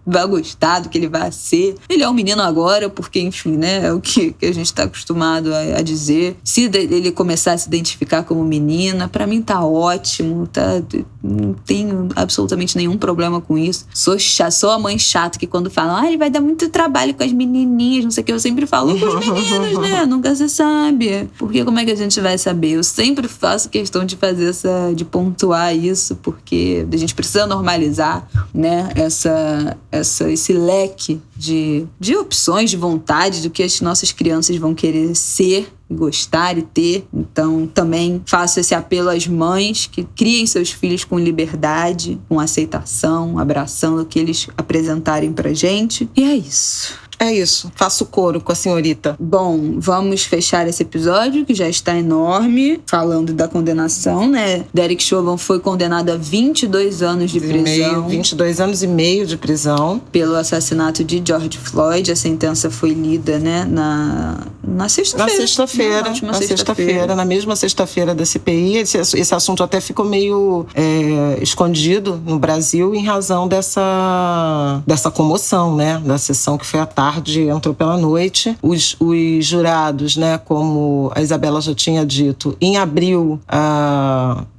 vai gostar, do que ele vai ser. Ele é um menino agora, porque, enfim, né, é o que a gente está acostumado a dizer. Se ele começar a se identificar como menina, pra mim tá ótimo, tá? Não tenho absolutamente nenhum problema com isso. Sou a mãe chata que quando falam, ele vai dar muito trabalho com as menininhas, não sei o que, eu sempre falo com os meninos, né? Nunca se sabe. Porque como é que a gente vai saber? Eu sempre faço questão de fazer de pontuar isso, porque a gente precisa normalizar, né, esse leque de opções, de vontade do que as nossas crianças vão querer ser, gostar e ter. Então, também faço esse apelo às mães que criem seus filhos com liberdade, com aceitação, abraçando o que eles apresentarem pra gente. E é isso. É isso, faço coro com a senhorita. Bom, vamos fechar esse episódio, que já está enorme, falando da condenação, né? Derek Chauvin foi condenado a 22 anos de prisão. 22 anos e meio de prisão. Pelo assassinato de George Floyd. A sentença foi lida, né, na sexta-feira. Na sexta-feira, na mesma sexta-feira da CPI. Esse assunto até ficou meio escondido no Brasil em razão dessa comoção, né? Da sessão que foi à tarde, entrou pela noite. Os jurados, né, como a Isabela já tinha dito, em abril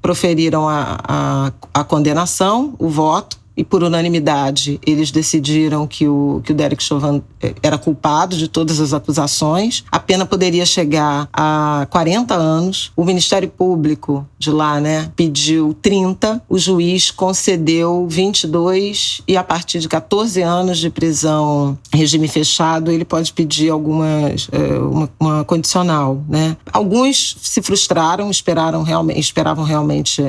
proferiram a condenação, o voto. E por unanimidade, eles decidiram que o Derek Chauvin era culpado de todas as acusações. A pena poderia chegar a 40 anos. O Ministério Público de lá, né, pediu 30. O juiz concedeu 22 e a partir de 14 anos de prisão em regime fechado, ele pode pedir uma condicional, né? Alguns se frustraram, esperavam realmente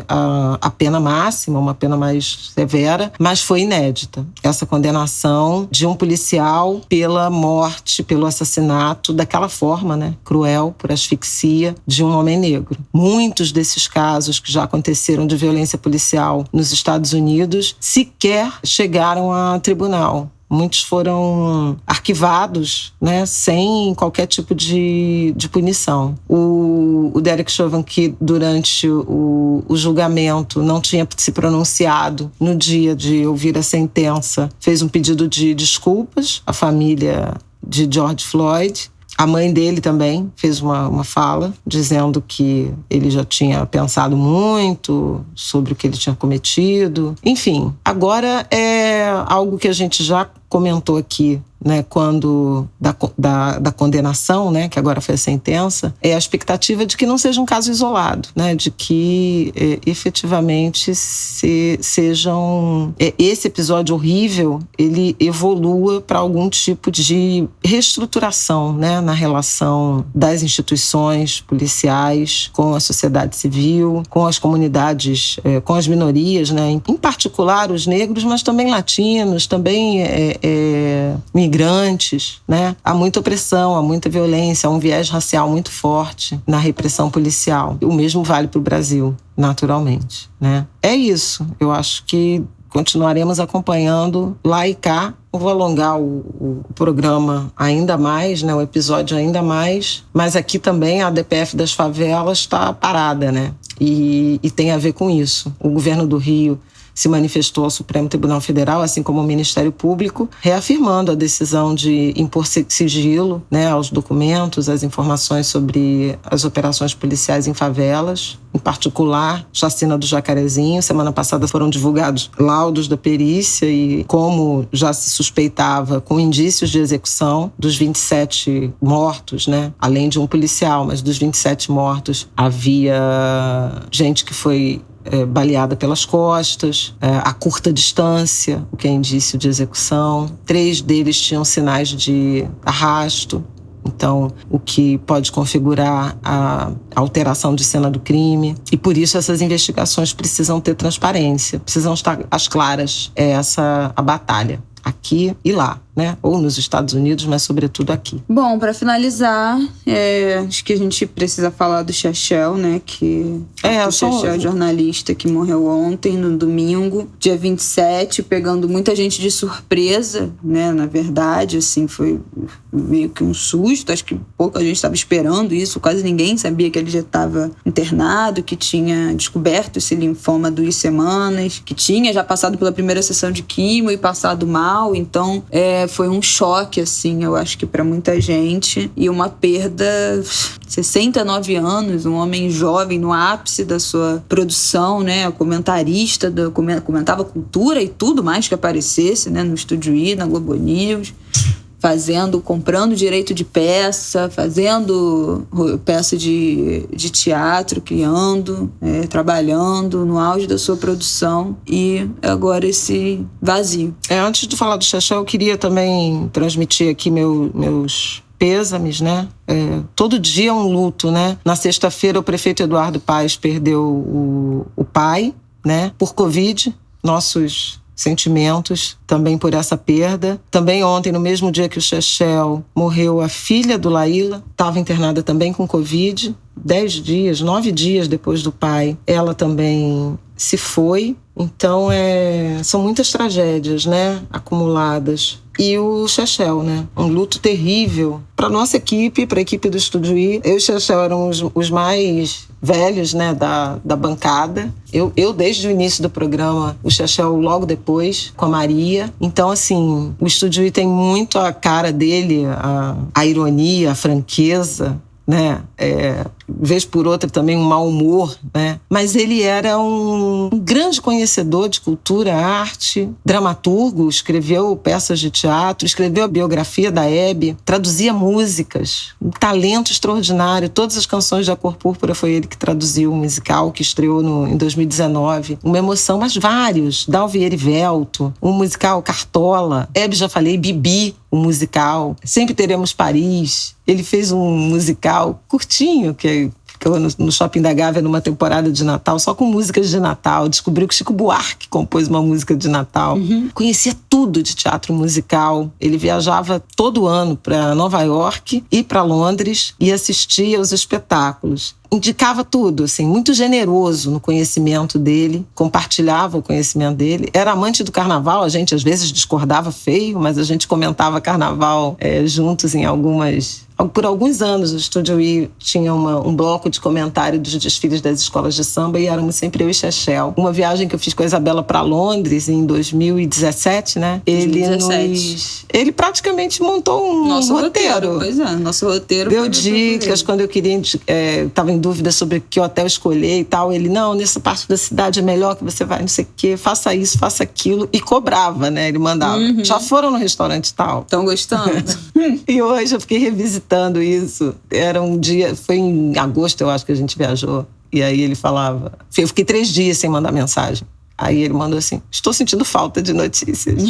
a pena máxima, uma pena mais severa. Mas foi inédita essa condenação de um policial pela morte, pelo assassinato, daquela forma, né, cruel, por asfixia, de um homem negro. Muitos desses casos que já aconteceram de violência policial nos Estados Unidos sequer chegaram a tribunal. Muitos foram arquivados, né, sem qualquer tipo de punição. O Derek Chauvin, que durante o julgamento não tinha se pronunciado no dia de ouvir a sentença, fez um pedido de desculpas à família de George Floyd. A mãe dele também fez uma fala dizendo que ele já tinha pensado muito sobre o que ele tinha cometido. Enfim, agora é algo que a gente já comentou aqui, né, quando da condenação, né, que agora foi a sentença, é a expectativa de que não seja um caso isolado, né, de que efetivamente esse episódio horrível ele evolua para algum tipo de reestruturação, né, na relação das instituições policiais com a sociedade civil, com as comunidades, com as minorias, né, em particular os negros, mas também latinos, também migrantes, imigrantes, né? Há muita opressão, há muita violência, há um viés racial muito forte na repressão policial. O mesmo vale para o Brasil, naturalmente, né? É isso. Eu acho que continuaremos acompanhando lá e cá. Eu vou alongar o programa ainda mais, né? O episódio ainda mais. Mas aqui também a DPF das favelas está parada, né? E tem a ver com isso. O governo do Rio se manifestou ao Supremo Tribunal Federal, assim como o Ministério Público, reafirmando a decisão de impor sigilo, né, aos documentos, às informações sobre as operações policiais em favelas, em particular, chacina do Jacarezinho. Semana passada foram divulgados laudos da perícia e, como já se suspeitava, com indícios de execução dos 27 mortos, né, além de um policial, mas dos 27 mortos havia gente que foi baleada pelas costas, a curta distância, o que é indício de execução. 3 deles tinham sinais de arrasto, então o que pode configurar a alteração de cena do crime. E por isso essas investigações precisam ter transparência, precisam estar às claras. É essa a batalha, aqui e lá, né? Ou nos Estados Unidos, mas sobretudo aqui. Bom, para finalizar, acho que a gente precisa falar do Chechel, né? O Chechel, jornalista que morreu ontem, no domingo, dia 27, pegando muita gente de surpresa, né? Na verdade, assim, foi meio que um susto. Acho que pouca gente estava esperando isso, quase ninguém sabia que ele já estava internado, que tinha descoberto esse linfoma há 2 semanas, que tinha já passado pela primeira sessão de quimio e passado mal. Então, foi um choque, assim, eu acho que para muita gente. E uma perda, 69 anos, um homem jovem no ápice da sua produção, né? Comentarista, comentava cultura e tudo mais que aparecesse, né? No Estúdio I, na Globo News. Comprando direito de peça, fazendo peça de teatro, criando, trabalhando no auge da sua produção, e agora esse vazio. Antes de falar do Chechel, eu queria também transmitir aqui meus pêsames, né? Todo dia é um luto, né? Na sexta-feira, o prefeito Eduardo Paes perdeu o pai, né? Por Covid. Nossos sentimentos também por essa perda. Também ontem, no mesmo dia que o Chechel morreu, a filha do Laíla estava internada também com Covid. 9 dias depois do pai, ela também se foi. Então, são muitas tragédias, né, acumuladas. E o Chechel, né, um luto terrível para nossa equipe, para a equipe do Estúdio I. Eu e o Chechel eram os mais velhos, né, da bancada. Eu desde o início do programa, o Chechel logo depois, com a Maria. Então, assim, o Estúdio I tem muito a cara dele, a ironia, a franqueza, né? Vez por outra também um mau humor, né? Mas ele era um grande conhecedor de cultura, arte, dramaturgo, escreveu peças de teatro, escreveu a biografia da Hebe, traduzia músicas, um talento extraordinário. Todas as canções de A Cor Púrpura foi ele que traduziu, o musical que estreou em 2019. Uma emoção, mas vários. Dalva e Erivelto, um musical Cartola, Hebe, já falei, Bibi, o musical, Sempre Teremos Paris. Ele fez um musical curtinho, que ficou no Shopping da Gávea numa temporada de Natal, só com músicas de Natal. Descobriu que Chico Buarque compôs uma música de Natal. Conhecia tudo de teatro musical. Ele viajava todo ano para Nova York e para Londres e assistia aos espetáculos. Indicava tudo, assim, muito generoso no conhecimento dele, compartilhava o conhecimento dele. Era amante do carnaval, a gente às vezes discordava feio, mas a gente comentava carnaval juntos por alguns anos. O Estúdio I tinha um bloco de comentário dos desfiles das escolas de samba e éramos sempre eu e Chechel. Uma viagem que eu fiz com a Isabela para Londres em 2017, né? Ele praticamente montou um roteiro. Pois é, nosso roteiro. Deu dicas quando eu queria, estava em dúvida sobre que hotel escolher e tal. Ele, não, nessa parte da cidade é melhor que você vai, não sei o quê, faça isso, faça aquilo. E cobrava, né? Ele mandava. Já foram no restaurante tal? Estão gostando? E hoje eu fiquei revisitando isso. Era um dia, foi em agosto, eu acho que a gente viajou. E aí ele falava... Eu fiquei 3 dias sem mandar mensagem. Aí ele mandou assim, estou sentindo falta de notícias.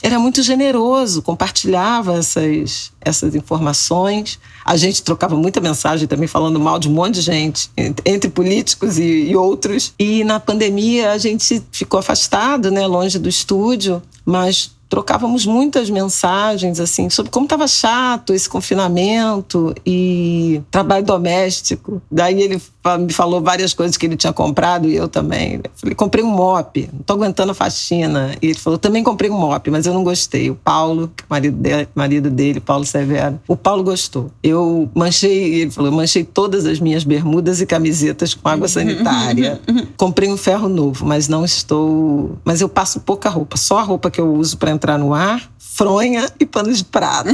Era muito generoso, compartilhava essas informações. A gente trocava muita mensagem também falando mal de um monte de gente, entre políticos e outros. E na pandemia a gente ficou afastado, né, longe do estúdio, mas trocávamos muitas mensagens, assim, sobre como estava chato esse confinamento e trabalho doméstico. Daí ele me falou várias coisas que ele tinha comprado e eu também. Eu falei, comprei um mop, não tô aguentando a faxina. E ele falou, também comprei um mop, mas eu não gostei. O Paulo, que é o marido dele, Paulo Severo, o Paulo gostou. Eu manchei, ele falou, eu manchei todas as minhas bermudas e camisetas com água sanitária. Comprei um ferro novo, mas não estou... Mas eu passo pouca roupa, só a roupa que eu uso para entrar no ar, fronha e pano de prato.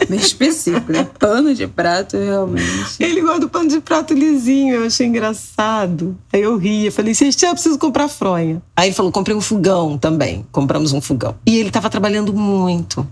Bem específico, né? Pano de prato, realmente. Ele gosta do pano de prato lisinho, eu achei engraçado. Aí eu ria, falei, eu preciso comprar fronha. Aí ele falou, comprei um fogão também, compramos um fogão. E ele estava trabalhando muito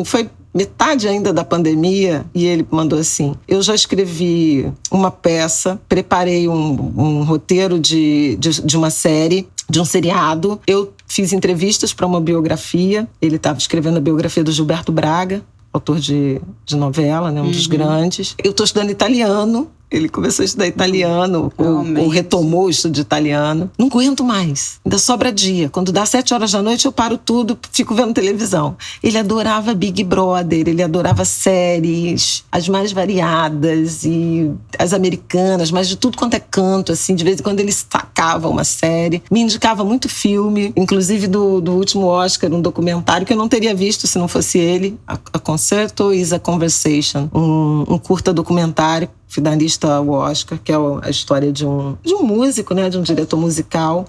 foi metade ainda da pandemia, e ele mandou assim, eu já escrevi uma peça, preparei um roteiro de uma série, de um seriado, eu fiz entrevistas para uma biografia, ele estava escrevendo a biografia do Gilberto Braga, autor de novela, né, um dos grandes. Eu estou estudando italiano. Ele começou a estudar italiano, ou retomou o estudo de italiano. Não aguento mais, ainda sobra dia. Quando dá 7 horas da noite, eu paro tudo, fico vendo televisão. Ele adorava Big Brother, ele adorava séries, as mais variadas, e as americanas, mas de tudo quanto é canto, assim. De vez em quando ele sacava uma série. Me indicava muito filme, inclusive do último Oscar, um documentário que eu não teria visto se não fosse ele. A Concerto is a Conversation, um curta documentário finalista ao Oscar, que é a história de um músico, né, de um diretor musical,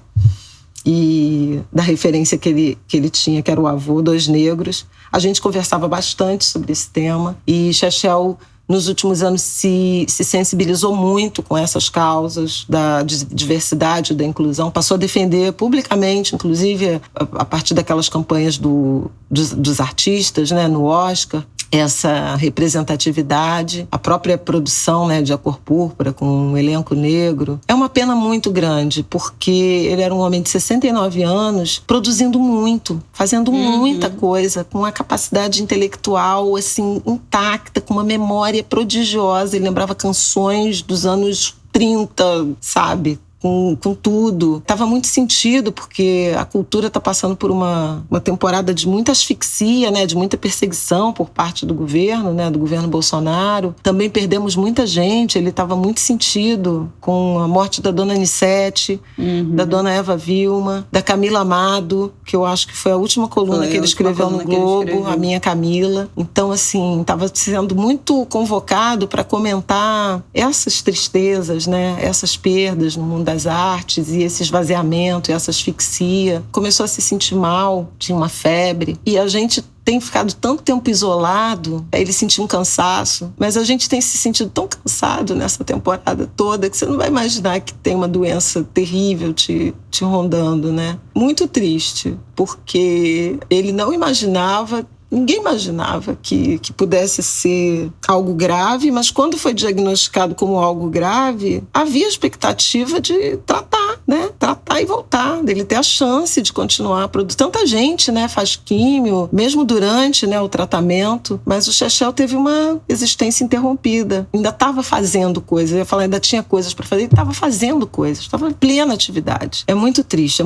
e da referência que ele tinha, que era o avô, 2 negros. A gente conversava bastante sobre esse tema, e Chechel, nos últimos anos, se sensibilizou muito com essas causas da diversidade, da inclusão, passou a defender publicamente, inclusive a partir daquelas campanhas dos artistas, né, no Oscar, essa representatividade, a própria produção, né, de A Cor Púrpura com um elenco negro. É uma pena muito grande, porque ele era um homem de 69 anos, produzindo muito, fazendo muita coisa, com uma capacidade intelectual assim intacta, com uma memória prodigiosa. Ele lembrava canções dos anos 30, sabe? Com tudo. Tava muito sentido, porque a cultura está passando por uma temporada de muita asfixia, né, de muita perseguição por parte do governo, né, do governo Bolsonaro. Também perdemos muita gente, ele estava muito sentido com a morte da dona Anissete, da dona Eva Vilma, da Camila Amado, que eu acho que foi a última coluna que ele escreveu no Globo, a minha Camila. Então, assim, estava sendo muito convocado para comentar essas tristezas, né, essas perdas no mundo das artes, e esse esvaziamento, e essa asfixia. Começou a se sentir mal, tinha uma febre, e a gente tem ficado tanto tempo isolado, ele sentiu um cansaço, mas a gente tem se sentido tão cansado nessa temporada toda que você não vai imaginar que tem uma doença terrível te rondando, né? Muito triste, porque ele não imaginava, ninguém imaginava que pudesse ser algo grave, mas quando foi diagnosticado como algo grave, havia expectativa de tratar, né? Tratar e voltar, dele ter a chance de continuar a produzir. Tanta gente, né, faz químio, mesmo durante, né, o tratamento, mas o Chechel teve uma existência interrompida. Ainda estava fazendo coisas, eu ia falar, ainda tinha coisas para fazer, ele estava fazendo coisas, estava em plena atividade. É muito triste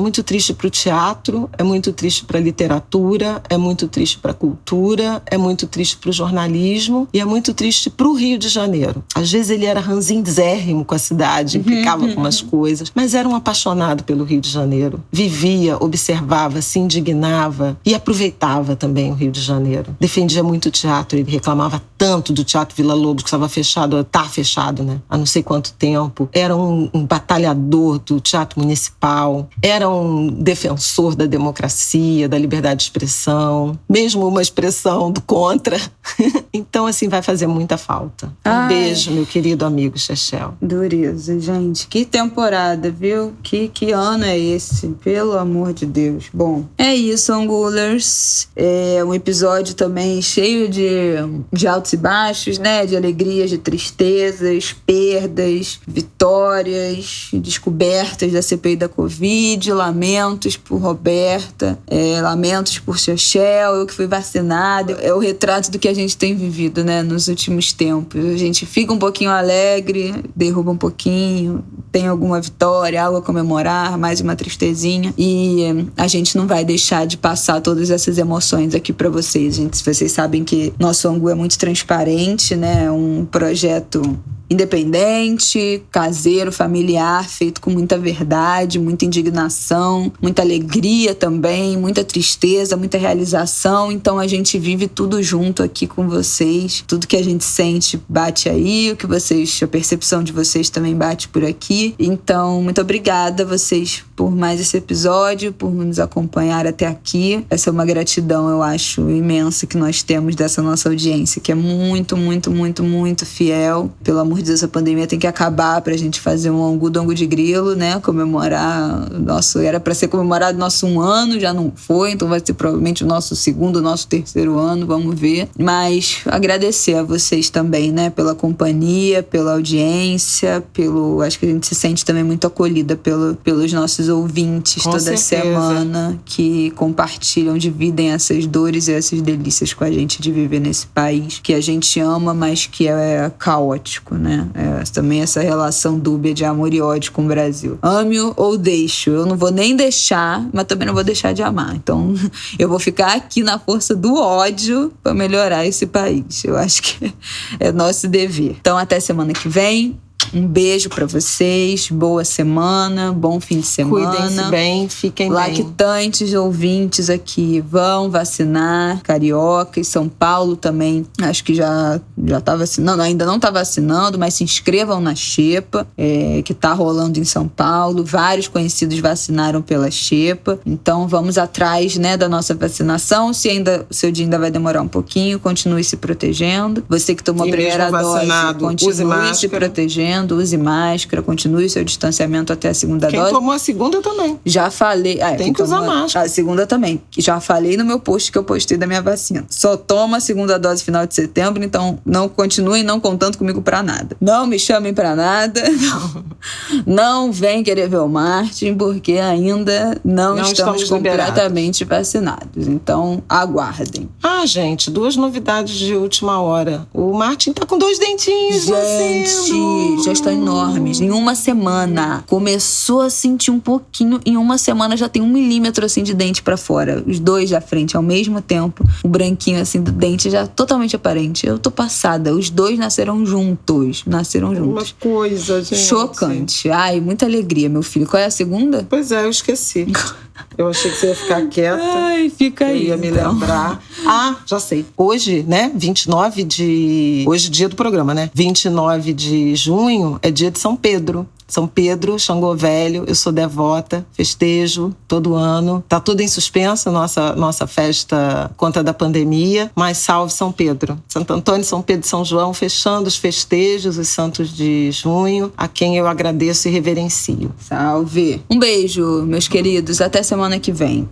para o teatro, é muito triste para a literatura, é muito triste para a cultura, é muito triste para o jornalismo e é muito triste para o Rio de Janeiro. Às vezes ele era ranzinzérrimo com a cidade, implicava com umas coisas, mas era um apaixonado pelo Rio de Janeiro. Vivia, observava, se indignava e aproveitava também o Rio de Janeiro. Defendia muito o teatro, ele reclamava tanto do Teatro Vila Lobos, que estava fechado, tá fechado, né? Há não sei quanto tempo. Era um batalhador do teatro municipal, era um defensor da democracia, da liberdade de expressão, mesmo uma expressão do contra. Então, assim, vai fazer muita falta. Um beijo, meu querido amigo Chechel. Dureza, gente. Que temporada, viu? Que ano é esse? Pelo amor de Deus. Bom, é isso, Angulers. É um episódio também cheio de altos e baixos, né? De alegrias, de tristezas, perdas, vitórias, descobertas da CPI da Covid, lamentos por Roberta, lamentos por Chechel, eu que fui vacinada. É o retrato do que a gente tem vivido, né, nos últimos tempos. A gente fica um pouquinho alegre, derruba um pouquinho, tem alguma vitória, algo a comemorar, dar mais uma tristezinha. E a gente não vai deixar de passar todas essas emoções aqui pra vocês. Vocês sabem que nosso Angu é muito transparente, né? É um projeto independente, caseiro, familiar, feito com muita verdade, muita indignação, muita alegria também, muita tristeza, muita realização. Então a gente vive tudo junto aqui com vocês. Tudo que a gente sente bate aí, o que vocês, a percepção de vocês também bate por aqui. Então, muito obrigada a vocês por mais esse episódio, por nos acompanhar até aqui. Essa é uma gratidão, eu acho, imensa que nós temos dessa nossa audiência, que é muito, muito, muito, muito fiel. Pelo amor de Deus, essa pandemia tem que acabar pra gente fazer um Angu do Angu de Grilo, né? Comemorar era pra ser comemorado nosso 1 ano, já não foi, então vai ser provavelmente o nosso 2º, nosso 3º ano, vamos ver. Mas agradecer a vocês também, né? Pela companhia, pela audiência, acho que a gente se sente também muito acolhida pelos nossos ouvintes Com toda certeza. semana, que compartilham, dividem essas dores e essas delícias com a gente de viver nesse país que a gente ama, mas que é caótico, né? Também essa relação dúbia de amor e ódio com o Brasil. Ame-o ou deixo. Eu não vou nem deixar, mas também não vou deixar de amar. Então, eu vou ficar aqui na força do ódio para melhorar esse país. Eu acho que é nosso dever. Então, até semana que vem. Um beijo pra vocês, boa semana, bom fim de semana. Cuidem-se bem, fiquem bem. Lactantes, ouvintes aqui, vão vacinar. Carioca e São Paulo também, acho que já tá vacinando, ainda não tá vacinando, mas se inscrevam na xepa, que tá rolando em São Paulo. Vários conhecidos vacinaram pela xepa, então vamos atrás, né, da nossa vacinação. Se o seu dia ainda vai demorar um pouquinho, continue se protegendo. Você que tomou a primeira dose, continue se protegendo. Use máscara, continue seu distanciamento até a segunda dose. Quem tomou a segunda também. Já falei. Tem que usar máscara. A segunda também. Já falei no meu post que eu postei da minha vacina. Só toma a segunda dose final de setembro, então continuem não contando comigo pra nada. Não me chamem pra nada. Não vem querer ver o Martin, porque ainda não estamos completamente vacinados. Então, aguardem. Gente, 2 novidades de última hora. O Martin tá com 2 dentinhos nascendo. Já estão enormes. Em uma semana. Começou a sentir um pouquinho. Em uma semana já tem 1 milímetro assim de dente pra fora. Os 2 da frente ao mesmo tempo. O branquinho assim do dente já totalmente aparente. Eu tô passada. Os 2 nasceram juntos. Uma coisa, gente. Chocante. Ai, muita alegria, meu filho. Qual é a segunda? Pois é, eu esqueci. Eu achei que você ia ficar quieta. Ai, fica aí. Eu ia me lembrar. Já sei. Hoje, né, 29 de... Hoje, dia do programa, né? 29 de junho é dia de São Pedro. São Pedro, Xangô Velho, eu sou devota, festejo todo ano. Tá tudo em suspenso, nossa festa conta da pandemia, mas salve São Pedro. Santo Antônio, São Pedro e São João, fechando os festejos, os santos de junho, a quem eu agradeço e reverencio. Salve! Um beijo, meus queridos, até semana que vem.